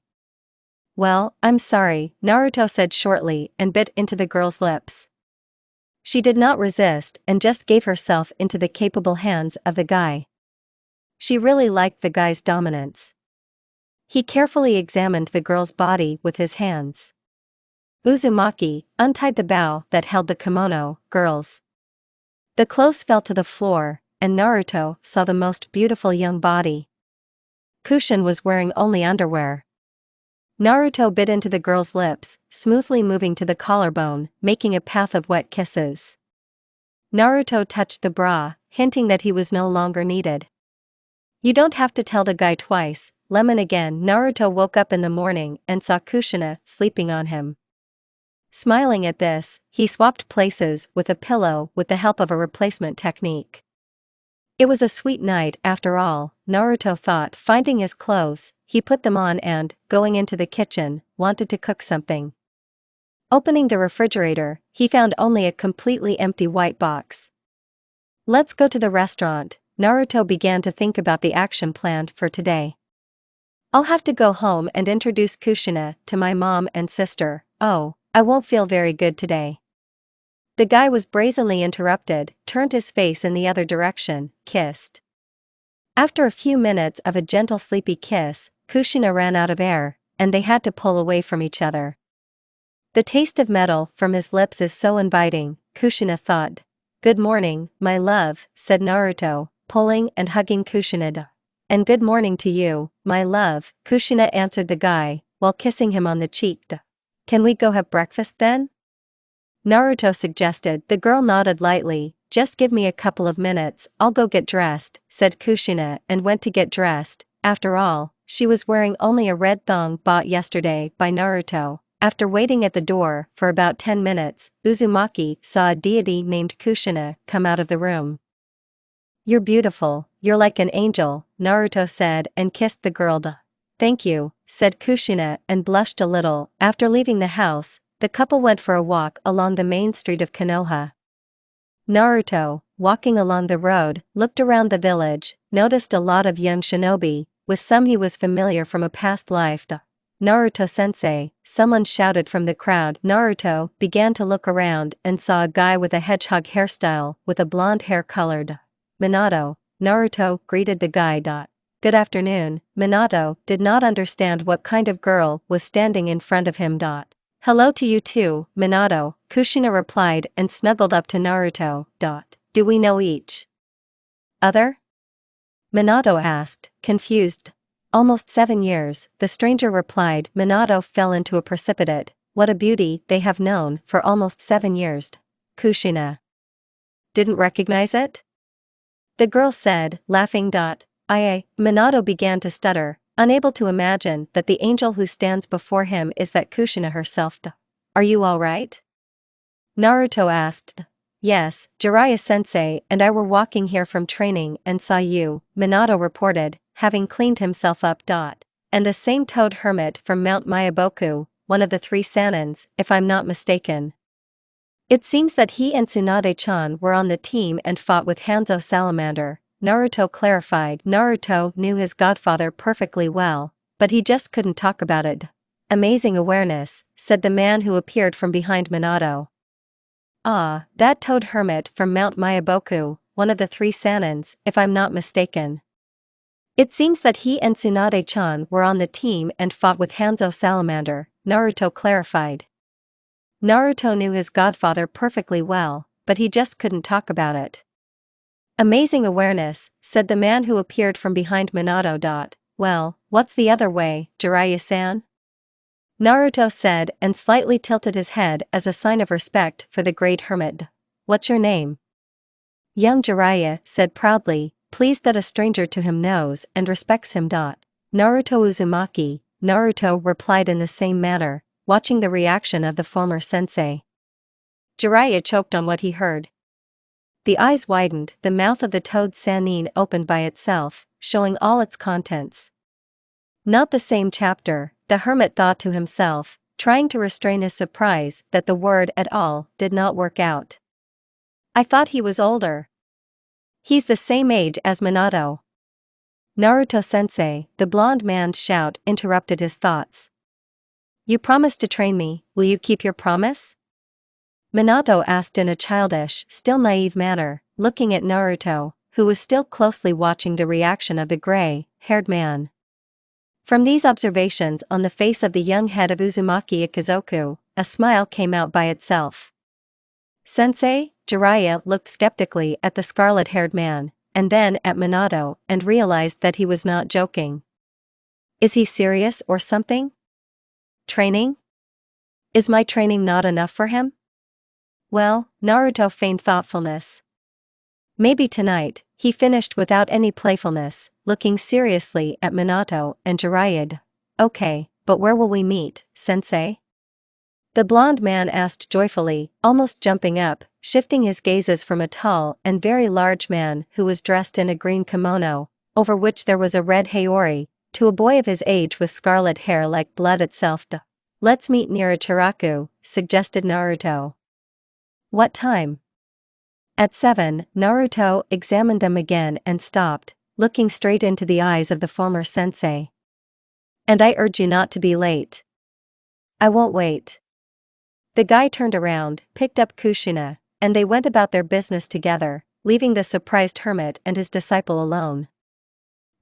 Well, I'm sorry, Naruto said shortly and bit into the girl's lips. She did not resist and just gave herself into the capable hands of the guy. She really liked the guy's dominance. He carefully examined the girl's body with his hands. Uzumaki untied the bow that held the kimono. Girls. The clothes fell to the floor, and Naruto saw the most beautiful young body. Kushin was wearing only underwear. Naruto bit into the girl's lips, smoothly moving to the collarbone, making a path of wet kisses. Naruto touched the bra, hinting that he was no longer needed. You don't have to tell the guy twice. Lemon again. Naruto woke up in the morning and saw Kushina sleeping on him. Smiling at this, he swapped places with a pillow with the help of a replacement technique. It was a sweet night after all, Naruto thought. Finding his clothes, he put them on and, going into the kitchen, wanted to cook something. Opening the refrigerator, he found only a completely empty white box. Let's go to the restaurant. Naruto began to think about the action planned for today. I'll have to go home and introduce Kushina to my mom and sister. Oh, I won't feel very good today. The guy was brazenly interrupted, turned his face in the other direction, kissed. After a few minutes of a gentle sleepy kiss, Kushina ran out of air, and they had to pull away from each other. The taste of metal from his lips is so inviting, Kushina thought. Good morning, my love, said Naruto, pulling and hugging Kushina. And good morning to you, my love, Kushina answered the guy, while kissing him on the cheek. Can we go have breakfast then? Naruto suggested. The girl nodded lightly. Just give me a couple of minutes, I'll go get dressed, said Kushina and went to get dressed. After all, she was wearing only a red thong bought yesterday by Naruto. After waiting at the door for about 10 minutes, Uzumaki saw a deity named Kushina come out of the room. You're beautiful, you're like an angel, Naruto said and kissed the girl. Thank you, said Kushina and blushed a little. After leaving the house, the couple went for a walk along the main street of Konoha. Naruto, walking along the road, looked around the village, noticed a lot of young shinobi, with some he was familiar from a past life. Naruto-sensei, someone shouted from the crowd. Naruto began to look around and saw a guy with a hedgehog hairstyle with a blonde hair colored. Minato, Naruto greeted the guy. Good afternoon. Minato did not understand what kind of girl was standing in front of him. Hello to you too, Minato, Kushina replied and snuggled up to Naruto. Do we know each other? Minato asked, confused. Almost 7 years, the stranger replied. Minato fell into a precipitate. What a beauty, they have known for almost 7 years. Kushina didn't recognize it? The girl said, laughing. Minato began to stutter, unable to imagine that the angel who stands before him is that Kushina herself. Are you alright? Naruto asked. Yes, Jiraiya-sensei and I were walking here from training and saw you, Minato reported, having cleaned himself up. And the same toad hermit from Mount Myaboku, one of the 3 Sanins, if I'm not mistaken. It seems that he and Tsunade-chan were on the team and fought with Hanzo Salamander, Naruto clarified. Naruto knew his godfather perfectly well, but he just couldn't talk about it. Amazing awareness, said the man who appeared from behind Minato. Ah, that toad hermit from Mount Myaboku, one of the 3 Sanins, if I'm not mistaken. It seems that he and Tsunade-chan were on the team and fought with Hanzo Salamander, Naruto clarified. Naruto knew his godfather perfectly well, but he just couldn't talk about it. Amazing awareness, said the man who appeared from behind Minato. Well, what's the other way, Jiraiya-san? Naruto said and slightly tilted his head as a sign of respect for the great hermit. What's your name? Young Jiraiya said proudly, pleased that a stranger to him knows and respects him. Naruto Uzumaki, Naruto replied in the same manner, watching the reaction of the former sensei. Jiraiya choked on what he heard. The eyes widened, the mouth of the toad Sannin opened by itself, showing all its contents. Not the same chapter, the hermit thought to himself, trying to restrain his surprise that the word at all did not work out. I thought he was older. He's the same age as Minato. Naruto-sensei, the blonde man's shout interrupted his thoughts. You promised to train me, will you keep your promise? Minato asked in a childish, still naive manner, looking at Naruto, who was still closely watching the reaction of the gray-haired man. From these observations on the face of the young head of Uzumaki Ikazoku, a smile came out by itself. Sensei? Jiraiya looked skeptically at the scarlet-haired man, and then at Minato and realized that he was not joking. Is he serious or something? Training? Is my training not enough for him? Well, Naruto feigned thoughtfulness. Maybe tonight, he finished without any playfulness, looking seriously at Minato and Jiraiya. Okay, but where will we meet, sensei? The blonde man asked joyfully, almost jumping up, shifting his gazes from a tall and very large man who was dressed in a green kimono, over which there was a red haori, to a boy of his age with scarlet hair like blood itself. Let's meet near Ichiraku, suggested Naruto. What time? At 7, Naruto examined them again and stopped, looking straight into the eyes of the former sensei. And I urge you not to be late. I won't wait. The guy turned around, picked up Kushina, and they went about their business together, leaving the surprised hermit and his disciple alone.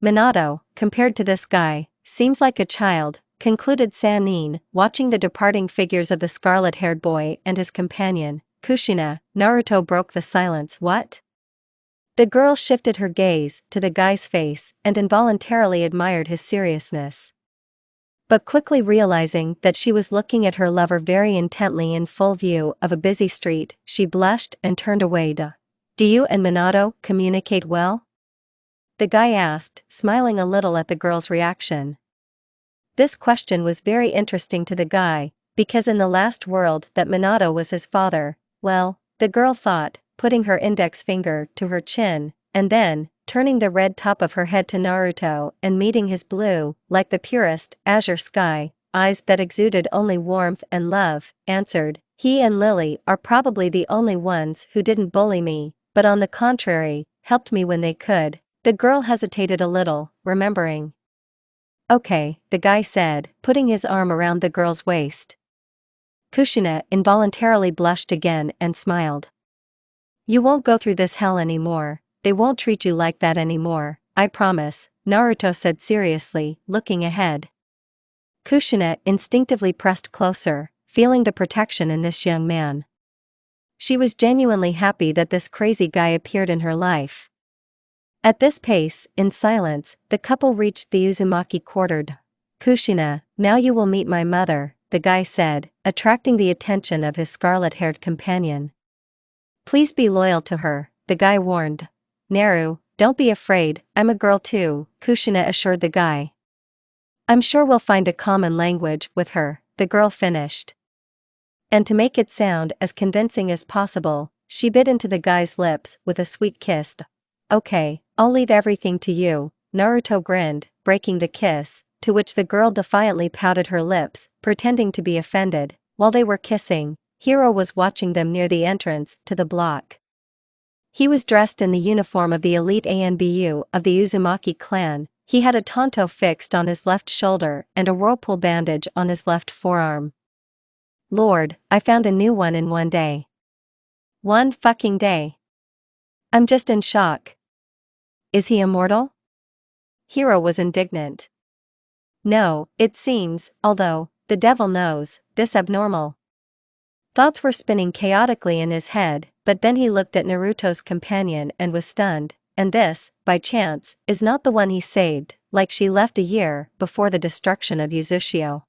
Minato, compared to this guy, seems like a child, concluded Sanin, watching the departing figures of the scarlet-haired boy and his companion, Kushina. Naruto broke the silence. What? The girl shifted her gaze to the guy's face and involuntarily admired his seriousness. But quickly realizing that she was looking at her lover very intently in full view of a busy street, she blushed and turned away. Do you and Minato communicate well? The guy asked, smiling a little at the girl's reaction. This question was very interesting to the guy, because in the last world that Minato was his father, well, the girl thought, putting her index finger to her chin, and then, turning the red top of her head to Naruto and meeting his blue, like the purest, azure sky, eyes that exuded only warmth and love, answered, he and Lily are probably the only ones who didn't bully me, but on the contrary, helped me when they could. The girl hesitated a little, remembering. Okay, the guy said, putting his arm around the girl's waist. Kushina involuntarily blushed again and smiled. You won't go through this hell anymore, they won't treat you like that anymore, I promise, Naruto said seriously, looking ahead. Kushina instinctively pressed closer, feeling the protection in this young man. She was genuinely happy that this crazy guy appeared in her life. At this pace, in silence, the couple reached the Uzumaki quarter. Kushina, now you will meet my mother, the guy said, attracting the attention of his scarlet-haired companion. Please be loyal to her, the guy warned. Naru, don't be afraid, I'm a girl too, Kushina assured the guy. I'm sure we'll find a common language with her, the girl finished. And to make it sound as convincing as possible, she bit into the guy's lips with a sweet kiss. Okay, I'll leave everything to you, Naruto grinned, breaking the kiss, to which the girl defiantly pouted her lips, pretending to be offended. While they were kissing, Hiro was watching them near the entrance to the block. He was dressed in the uniform of the elite ANBU of the Uzumaki clan. He had a tanto fixed on his left shoulder and a whirlpool bandage on his left forearm. Lord, I found a new one in one day. One fucking day. I'm just in shock. Is he immortal? Hiro was indignant. No, it seems, although, the devil knows, this abnormal. Thoughts were spinning chaotically in his head, but then he looked at Naruto's companion and was stunned, and this, by chance, is not the one he saved, like she left a year before the destruction of Uzushio.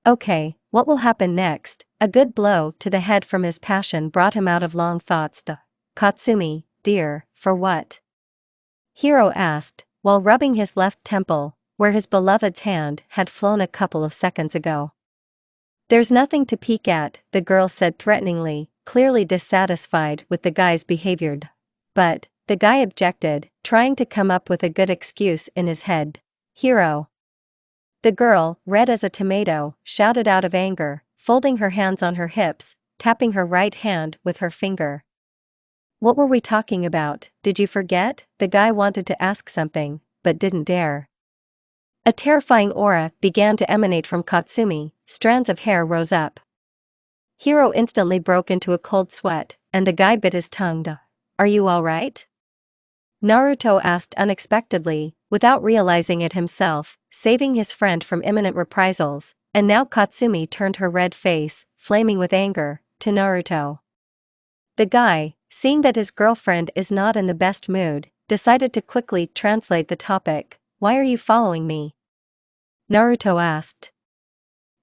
Okay, what will happen next? A good blow to the head from his passion brought him out of long thoughts. Katsumi, dear, for what? Hiro asked, while rubbing his left temple, where his beloved's hand had flown a couple of seconds ago. There's nothing to peek at, the girl said threateningly, clearly dissatisfied with the guy's behavior. But, the guy objected, trying to come up with a good excuse in his head. Hiro. The girl, red as a tomato, shouted out of anger, folding her hands on her hips, tapping her right hand with her finger. What were we talking about, did you forget? The guy wanted to ask something, but didn't dare. A terrifying aura began to emanate from Katsumi, strands of hair rose up. Hiro instantly broke into a cold sweat, and the guy bit his tongue. Are you alright? Naruto asked unexpectedly, without realizing it himself, saving his friend from imminent reprisals, and now Katsumi turned her red face, flaming with anger, to Naruto. The guy, seeing that his girlfriend is not in the best mood, decided to quickly translate the topic. Why are you following me? Naruto asked.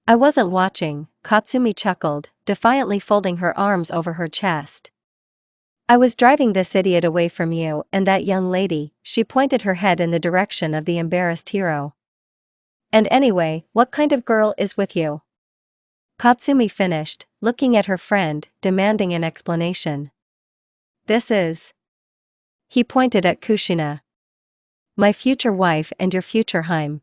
I wasn't watching, Katsumi chuckled, defiantly folding her arms over her chest. I was driving this idiot away from you and that young lady, she pointed her head in the direction of the embarrassed Hiro. And anyway, what kind of girl is with you? Katsumi finished, looking at her friend, demanding an explanation. This is. He pointed at Kushina. My future wife and your future harem.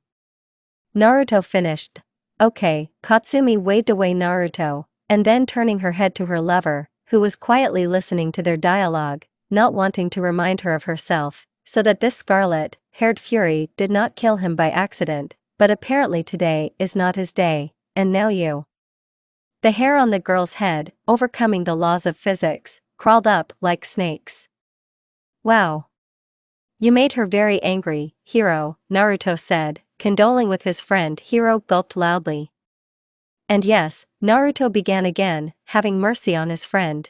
Naruto finished. Okay, Katsumi waved away Naruto, and then turning her head to her lover, who was quietly listening to their dialogue, not wanting to remind her of herself, so that this scarlet-haired fury did not kill him by accident, but apparently today is not his day, and now you. The hair on the girl's head, overcoming the laws of physics, crawled up like snakes. Wow. You made her very angry, Hiro, Naruto said, condoling with his friend. Hiro gulped loudly. And yes, Naruto began again, having mercy on his friend.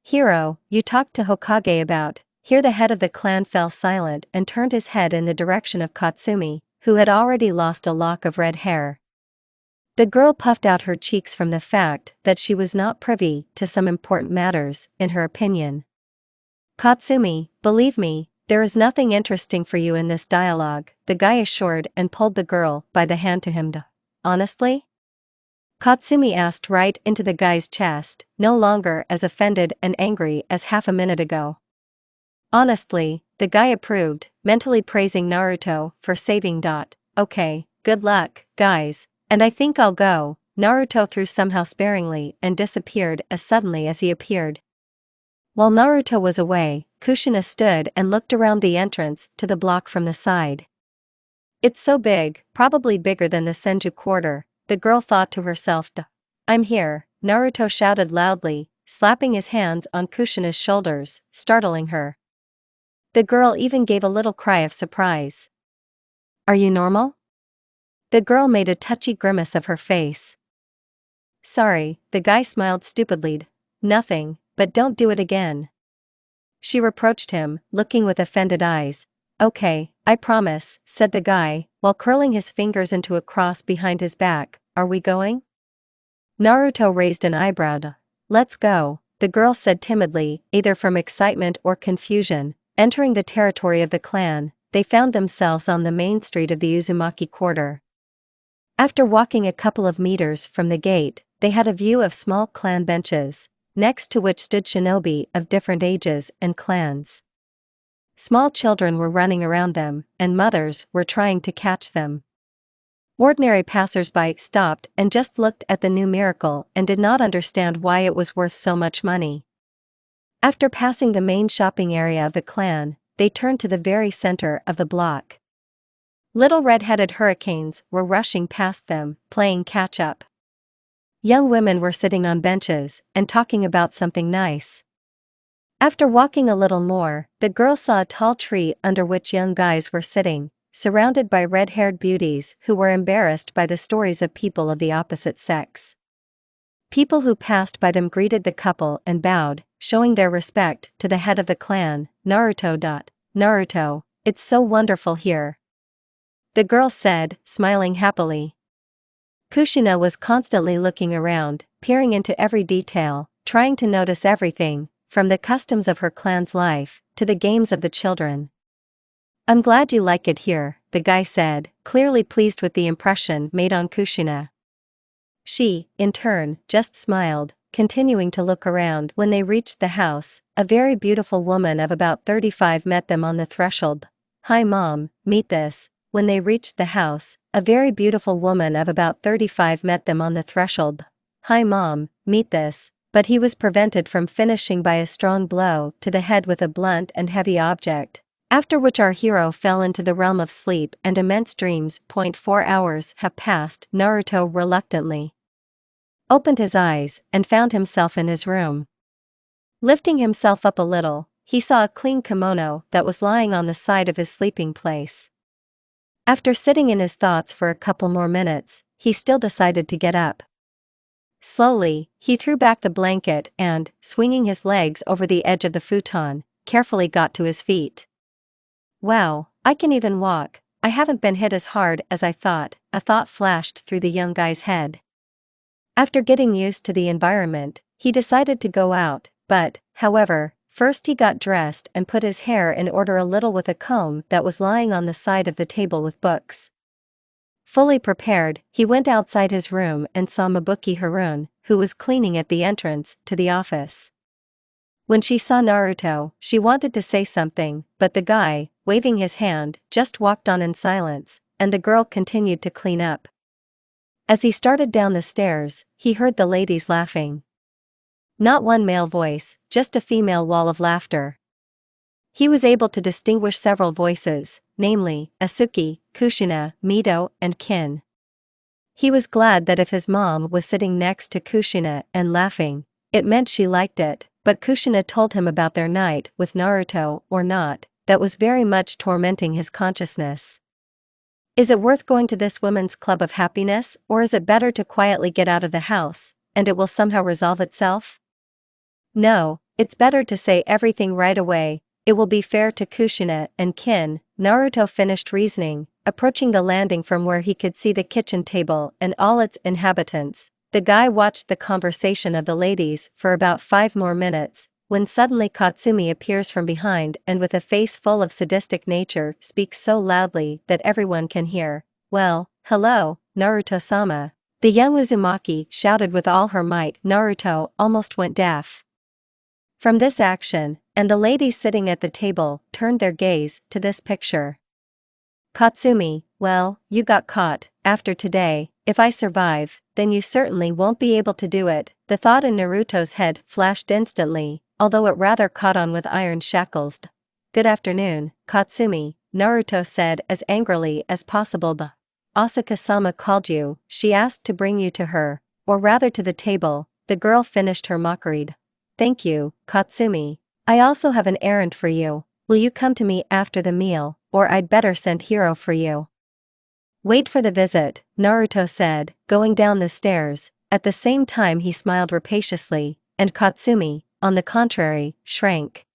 Hiro, you talked to Hokage about. Here the head of the clan fell silent and turned his head in the direction of Katsumi, who had already lost a lock of red hair. The girl puffed out her cheeks from the fact that she was not privy to some important matters, in her opinion. Katsumi, believe me, there is nothing interesting for you in this dialogue, the guy assured and pulled the girl by the hand to him. Honestly? Katsumi asked right into the guy's chest, no longer as offended and angry as half a minute ago. Honestly, the guy approved, mentally praising Naruto for saving. Okay, good luck, guys, and I think I'll go. Naruto threw somehow sparingly and disappeared as suddenly as he appeared. While Naruto was away, Kushina stood and looked around the entrance to the block from the side. It's so big, probably bigger than the Senju Quarter, the girl thought to herself. I'm here, Naruto shouted loudly, slapping his hands on Kushina's shoulders, startling her. The girl even gave a little cry of surprise. Are you normal? The girl made a touchy grimace of her face. Sorry, the guy smiled stupidly. Nothing, but don't do it again. She reproached him, looking with offended eyes. Okay, I promise, said the guy, while curling his fingers into a cross behind his back. Are we going? Naruto raised an eyebrow. Let's go, the girl said timidly, either from excitement or confusion. Entering the territory of the clan, they found themselves on the main street of the Uzumaki Quarter. After walking a couple of meters from the gate, they had a view of small clan benches, next to which stood shinobi of different ages and clans. Small children were running around them, and mothers were trying to catch them. Ordinary passers-by stopped and just looked at the new miracle and did not understand why it was worth so much money. After passing the main shopping area of the clan, they turned to the very center of the block. Little red-headed hurricanes were rushing past them, playing catch-up. Young women were sitting on benches and talking about something nice. After walking a little more, the girl saw a tall tree under which young guys were sitting, surrounded by red-haired beauties who were embarrassed by the stories of people of the opposite sex. People who passed by them greeted the couple and bowed, showing their respect to the head of the clan, Naruto. Naruto, it's so wonderful here, the girl said, smiling happily. Kushina was constantly looking around, peering into every detail, trying to notice everything, from the customs of her clan's life, to the games of the children. I'm glad you like it here, the guy said, clearly pleased with the impression made on Kushina. She, in turn, just smiled, continuing to look around. When they reached the house, a very beautiful woman of about 35 met them on the threshold. Hi mom, meet this. When they reached the house, a very beautiful woman of about 35 met them on the threshold. Hi mom, meet this. But he was prevented from finishing by a strong blow to the head with a blunt and heavy object, after which our hero fell into the realm of sleep and immense dreams. 4 hours have passed. Naruto reluctantly opened his eyes and found himself in his room. Lifting himself up a little, he saw a clean kimono that was lying on the side of his sleeping place. After sitting in his thoughts for a couple more minutes, he still decided to get up. Slowly, he threw back the blanket and, swinging his legs over the edge of the futon, carefully got to his feet. Wow, I can even walk. I haven't been hit as hard as I thought, a thought flashed through the young guy's head. After getting used to the environment, he decided to go out, but, however, first he got dressed and put his hair in order a little with a comb that was lying on the side of the table with books. Fully prepared, he went outside his room and saw Mabuki Harun, who was cleaning at the entrance to the office. When she saw Naruto, she wanted to say something, but the guy, waving his hand, just walked on in silence, and the girl continued to clean up. As he started down the stairs, he heard the ladies laughing. Not one male voice, just a female wall of laughter. He was able to distinguish several voices, namely, Asuki, Kushina, Mito, and Kin. He was glad that if his mom was sitting next to Kushina and laughing, it meant she liked it, but Kushina told him about their night with Naruto or not, that was very much tormenting his consciousness. Is it worth going to this women's club of happiness, or is it better to quietly get out of the house, and it will somehow resolve itself? No, it's better to say everything right away. It will be fair to Kushina and Kin. Naruto finished reasoning, approaching the landing from where he could see the kitchen table and all its inhabitants. The guy watched the conversation of the ladies for about 5 more minutes, when suddenly Katsumi appears from behind and with a face full of sadistic nature speaks so loudly that everyone can hear. Well, hello, Naruto-sama. The young Uzumaki shouted with all her might. Naruto almost went deaf from this action, and the ladies sitting at the table turned their gaze to this picture. Katsumi, well, you got caught. After today, if I survive, then you certainly won't be able to do it. The thought in Naruto's head flashed instantly, although it rather caught on with iron shackles. Good afternoon, Katsumi, Naruto said as angrily as possible. Asuka-sama called you. She asked to bring you to her, or rather to the table. The girl finished her mockery. Thank you, Katsumi. I also have an errand for you. Will you come to me after the meal, or I'd better send Hiro for you? Wait for the visit, Naruto said, going down the stairs. At the same time he smiled rapaciously, and Katsumi, on the contrary, shrank.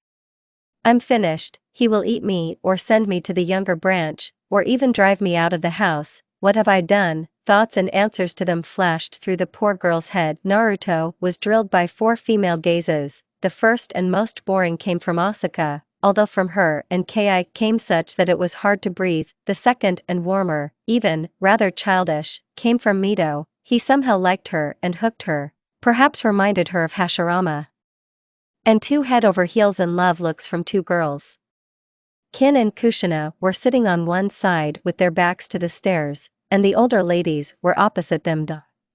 I'm finished. He will eat me or send me to the younger branch, or even drive me out of the house. What have I done? Thoughts and answers to them flashed through the poor girl's head. Naruto was drilled by 4 female gazes. The first and most boring came from Asuka, although from her and Ki came such that it was hard to breathe. The second and warmer, even, rather childish, came from Mito. He somehow liked her and hooked her, perhaps reminded her of Hashirama. And 2 head over heels in love looks from 2 girls. Kin and Kushina were sitting on one side with their backs to the stairs, and the older ladies were opposite them.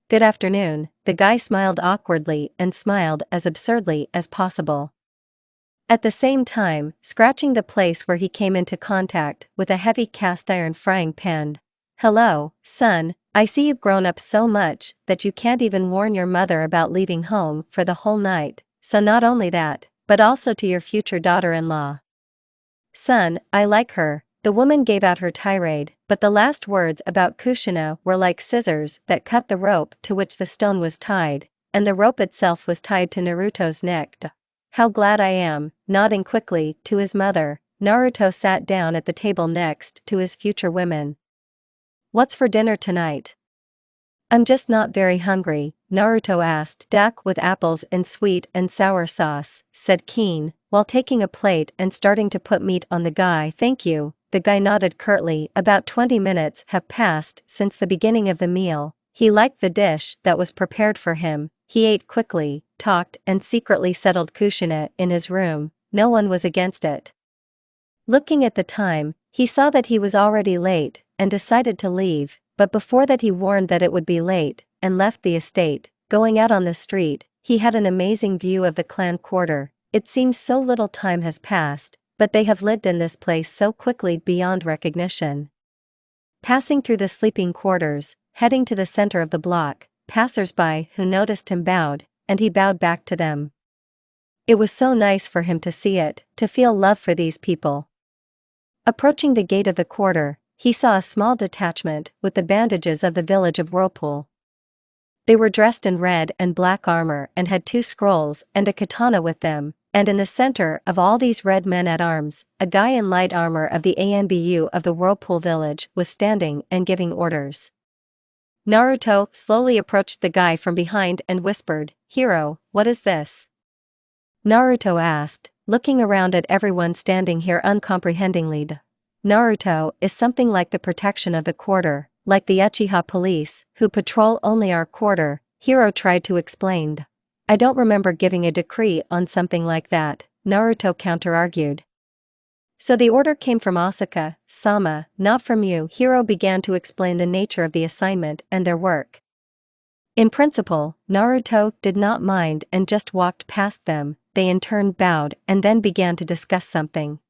Good afternoon, the guy smiled awkwardly and smiled as absurdly as possible, at the same time scratching the place where he came into contact with a heavy cast iron frying pan. Hello, son, I see you've grown up so much that you can't even warn your mother about leaving home for the whole night, so not only that, but also to your future daughter-in-law. Son, I like her. The woman gave out her tirade, but the last words about Kushina were like scissors that cut the rope to which the stone was tied, and the rope itself was tied to Naruto's neck. How glad I am. Nodding quickly to his mother, Naruto sat down at the table next to his future women. What's for dinner tonight? I'm just not very hungry, Naruto asked. Duck with apples and sweet and sour sauce, said Keen, while taking a plate and starting to put meat on the guy. Thank you. The guy nodded curtly. About 20 minutes have passed since the beginning of the meal. He liked the dish that was prepared for him. He ate quickly, talked and secretly settled Kushina in his room. No one was against it. Looking at the time, he saw that he was already late and decided to leave, but before that he warned that it would be late and left the estate. Going out on the street, he had an amazing view of the clan quarter. It seems so little time has passed, but they have lived in this place so quickly beyond recognition. Passing through the sleeping quarters, heading to the center of the block, passers-by who noticed him bowed, and he bowed back to them. It was so nice for him to see it, to feel love for these people. Approaching the gate of the quarter, he saw a small detachment with the bandages of the village of Whirlpool. They were dressed in red and black armor and had 2 scrolls and a katana with them, and in the center of all these red men-at-arms, a guy in light armor of the ANBU of the Whirlpool village was standing and giving orders. Naruto slowly approached the guy from behind and whispered, "Hiro, what is this?" Naruto asked, looking around at everyone standing here uncomprehendingly. Naruto is something like the protection of the quarter, like the Uchiha police, who patrol only our quarter, Hiro tried to explain. I don't remember giving a decree on something like that, Naruto counter-argued. So the order came from Asuka-sama, not from you. Hiro began to explain the nature of the assignment and their work. In principle, Naruto did not mind and just walked past them. They in turn bowed and then began to discuss something.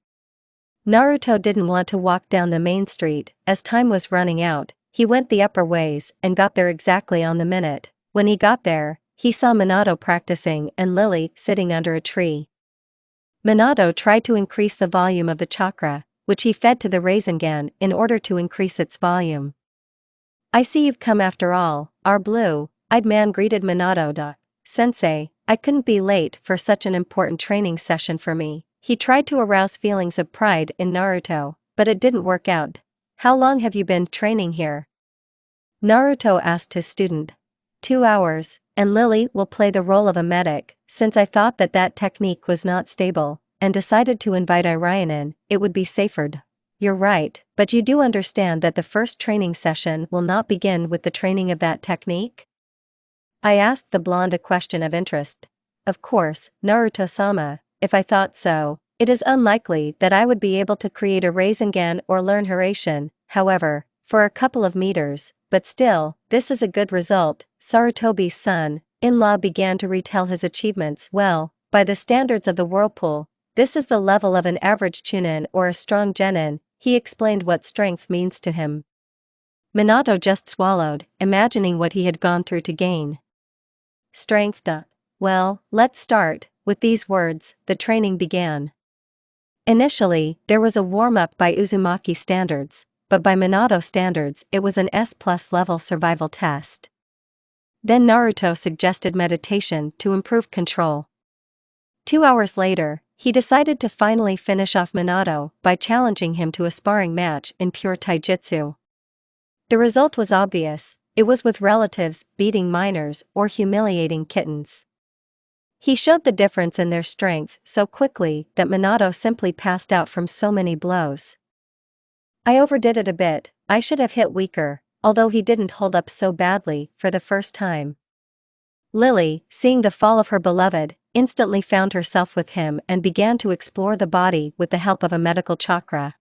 Naruto didn't want to walk down the main street, as time was running out. He went the upper ways and got there exactly on the minute. When he got there, he saw Minato practicing and Lily sitting under a tree. Minato tried to increase the volume of the chakra, which he fed to the Rasengan in order to increase its volume. "I see you've come after all." Our blue-eyed man greeted Minato. "Sensei, I couldn't be late for such an important training session for me." He tried to arouse feelings of pride in Naruto, but it didn't work out. "How long have you been training here?" Naruto asked his student. 2 hours, and Lily will play the role of a medic. Since I thought that technique was not stable, and decided to invite Irian in, it would be safer. You're right, but you do understand that the first training session will not begin with the training of that technique? I asked the blonde a question of interest. Of course, Naruto-sama, if I thought so, it is unlikely that I would be able to create a Rasengan or learn Hiraishin, however, for a couple of meters, but still, this is a good result. Sarutobi's son-in-law began to retell his achievements. Well, by the standards of the whirlpool, this is the level of an average chunin or a strong genin. He explained what strength means to him. Minato just swallowed, imagining what he had gone through to gain strength. Well, let's start. With these words, the training began. Initially, there was a warm-up by Uzumaki standards, but by Minato standards it was an S+ level survival test. Then Naruto suggested meditation to improve control. 2 hours later, he decided to finally finish off Minato by challenging him to a sparring match in pure taijutsu. The result was obvious, it was with relatives beating minors or humiliating kittens. He showed the difference in their strength so quickly that Minato simply passed out from so many blows. I overdid it a bit, I should have hit weaker, although he didn't hold up so badly for the first time. Lily, seeing the fall of her beloved, instantly found herself with him and began to explore the body with the help of a medical chakra.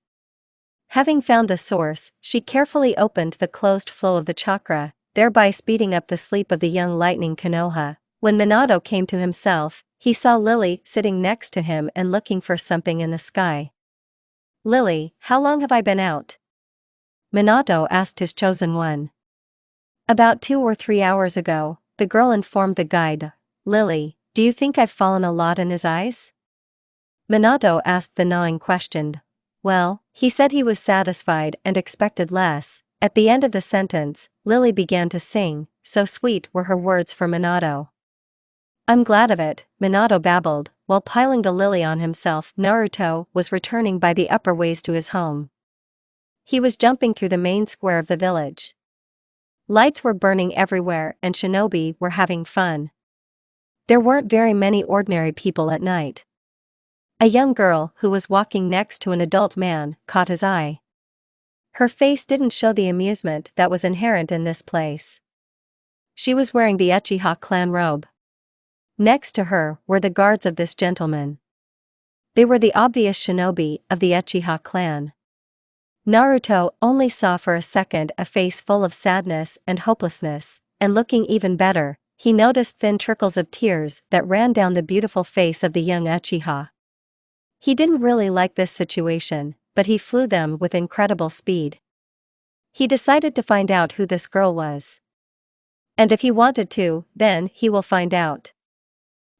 Having found the source, she carefully opened the closed flow of the chakra, thereby speeding up the sleep of the young lightning Konoha. When Minato came to himself, he saw Lily sitting next to him and looking for something in the sky. "Lily, how long have I been out?" Minato asked his chosen one. "About 2 or 3 hours ago," the girl informed the guide. "Lily, do you think I've fallen a lot in his eyes?" Minato asked the gnawing question. Well, he said he was satisfied and expected less. At the end of the sentence, Lily began to sing, so sweet were her words for Minato. "I'm glad of it," Minato babbled, while piling the lily on himself. Naruto was returning by the upper ways to his home. He was jumping through the main square of the village. Lights were burning everywhere and shinobi were having fun. There weren't very many ordinary people at night. A young girl who was walking next to an adult man caught his eye. Her face didn't show the amusement that was inherent in this place. She was wearing the Uchiha clan robe. Next to her were the guards of this gentleman. They were the obvious shinobi of the Uchiha clan. Naruto only saw for a second a face full of sadness and hopelessness, and looking even better, he noticed thin trickles of tears that ran down the beautiful face of the young Uchiha. He didn't really like this situation, but he flew them with incredible speed. He decided to find out who this girl was. And if he wanted to, then he will find out.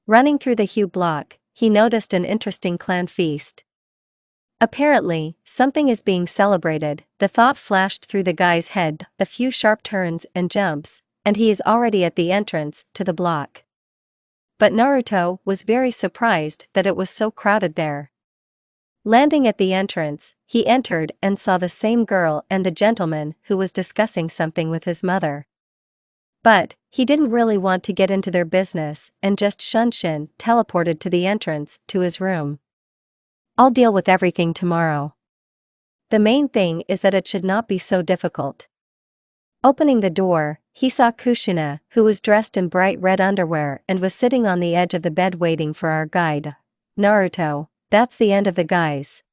Running through the Hue block, he noticed an interesting clan feast. Apparently, something is being celebrated. The thought flashed through the guy's head, a few sharp turns and jumps, and he is already at the entrance to the block. But Naruto was very surprised that it was so crowded there. Landing at the entrance, he entered and saw the same girl and the gentleman who was discussing something with his mother. But he didn't really want to get into their business and just Shunshin teleported to the entrance to his room. "I'll deal with everything tomorrow. The main thing is that it should not be so difficult." Opening the door, he saw Kushina, who was dressed in bright red underwear and was sitting on the edge of the bed waiting for our guide. "Naruto, that's the end of the guys.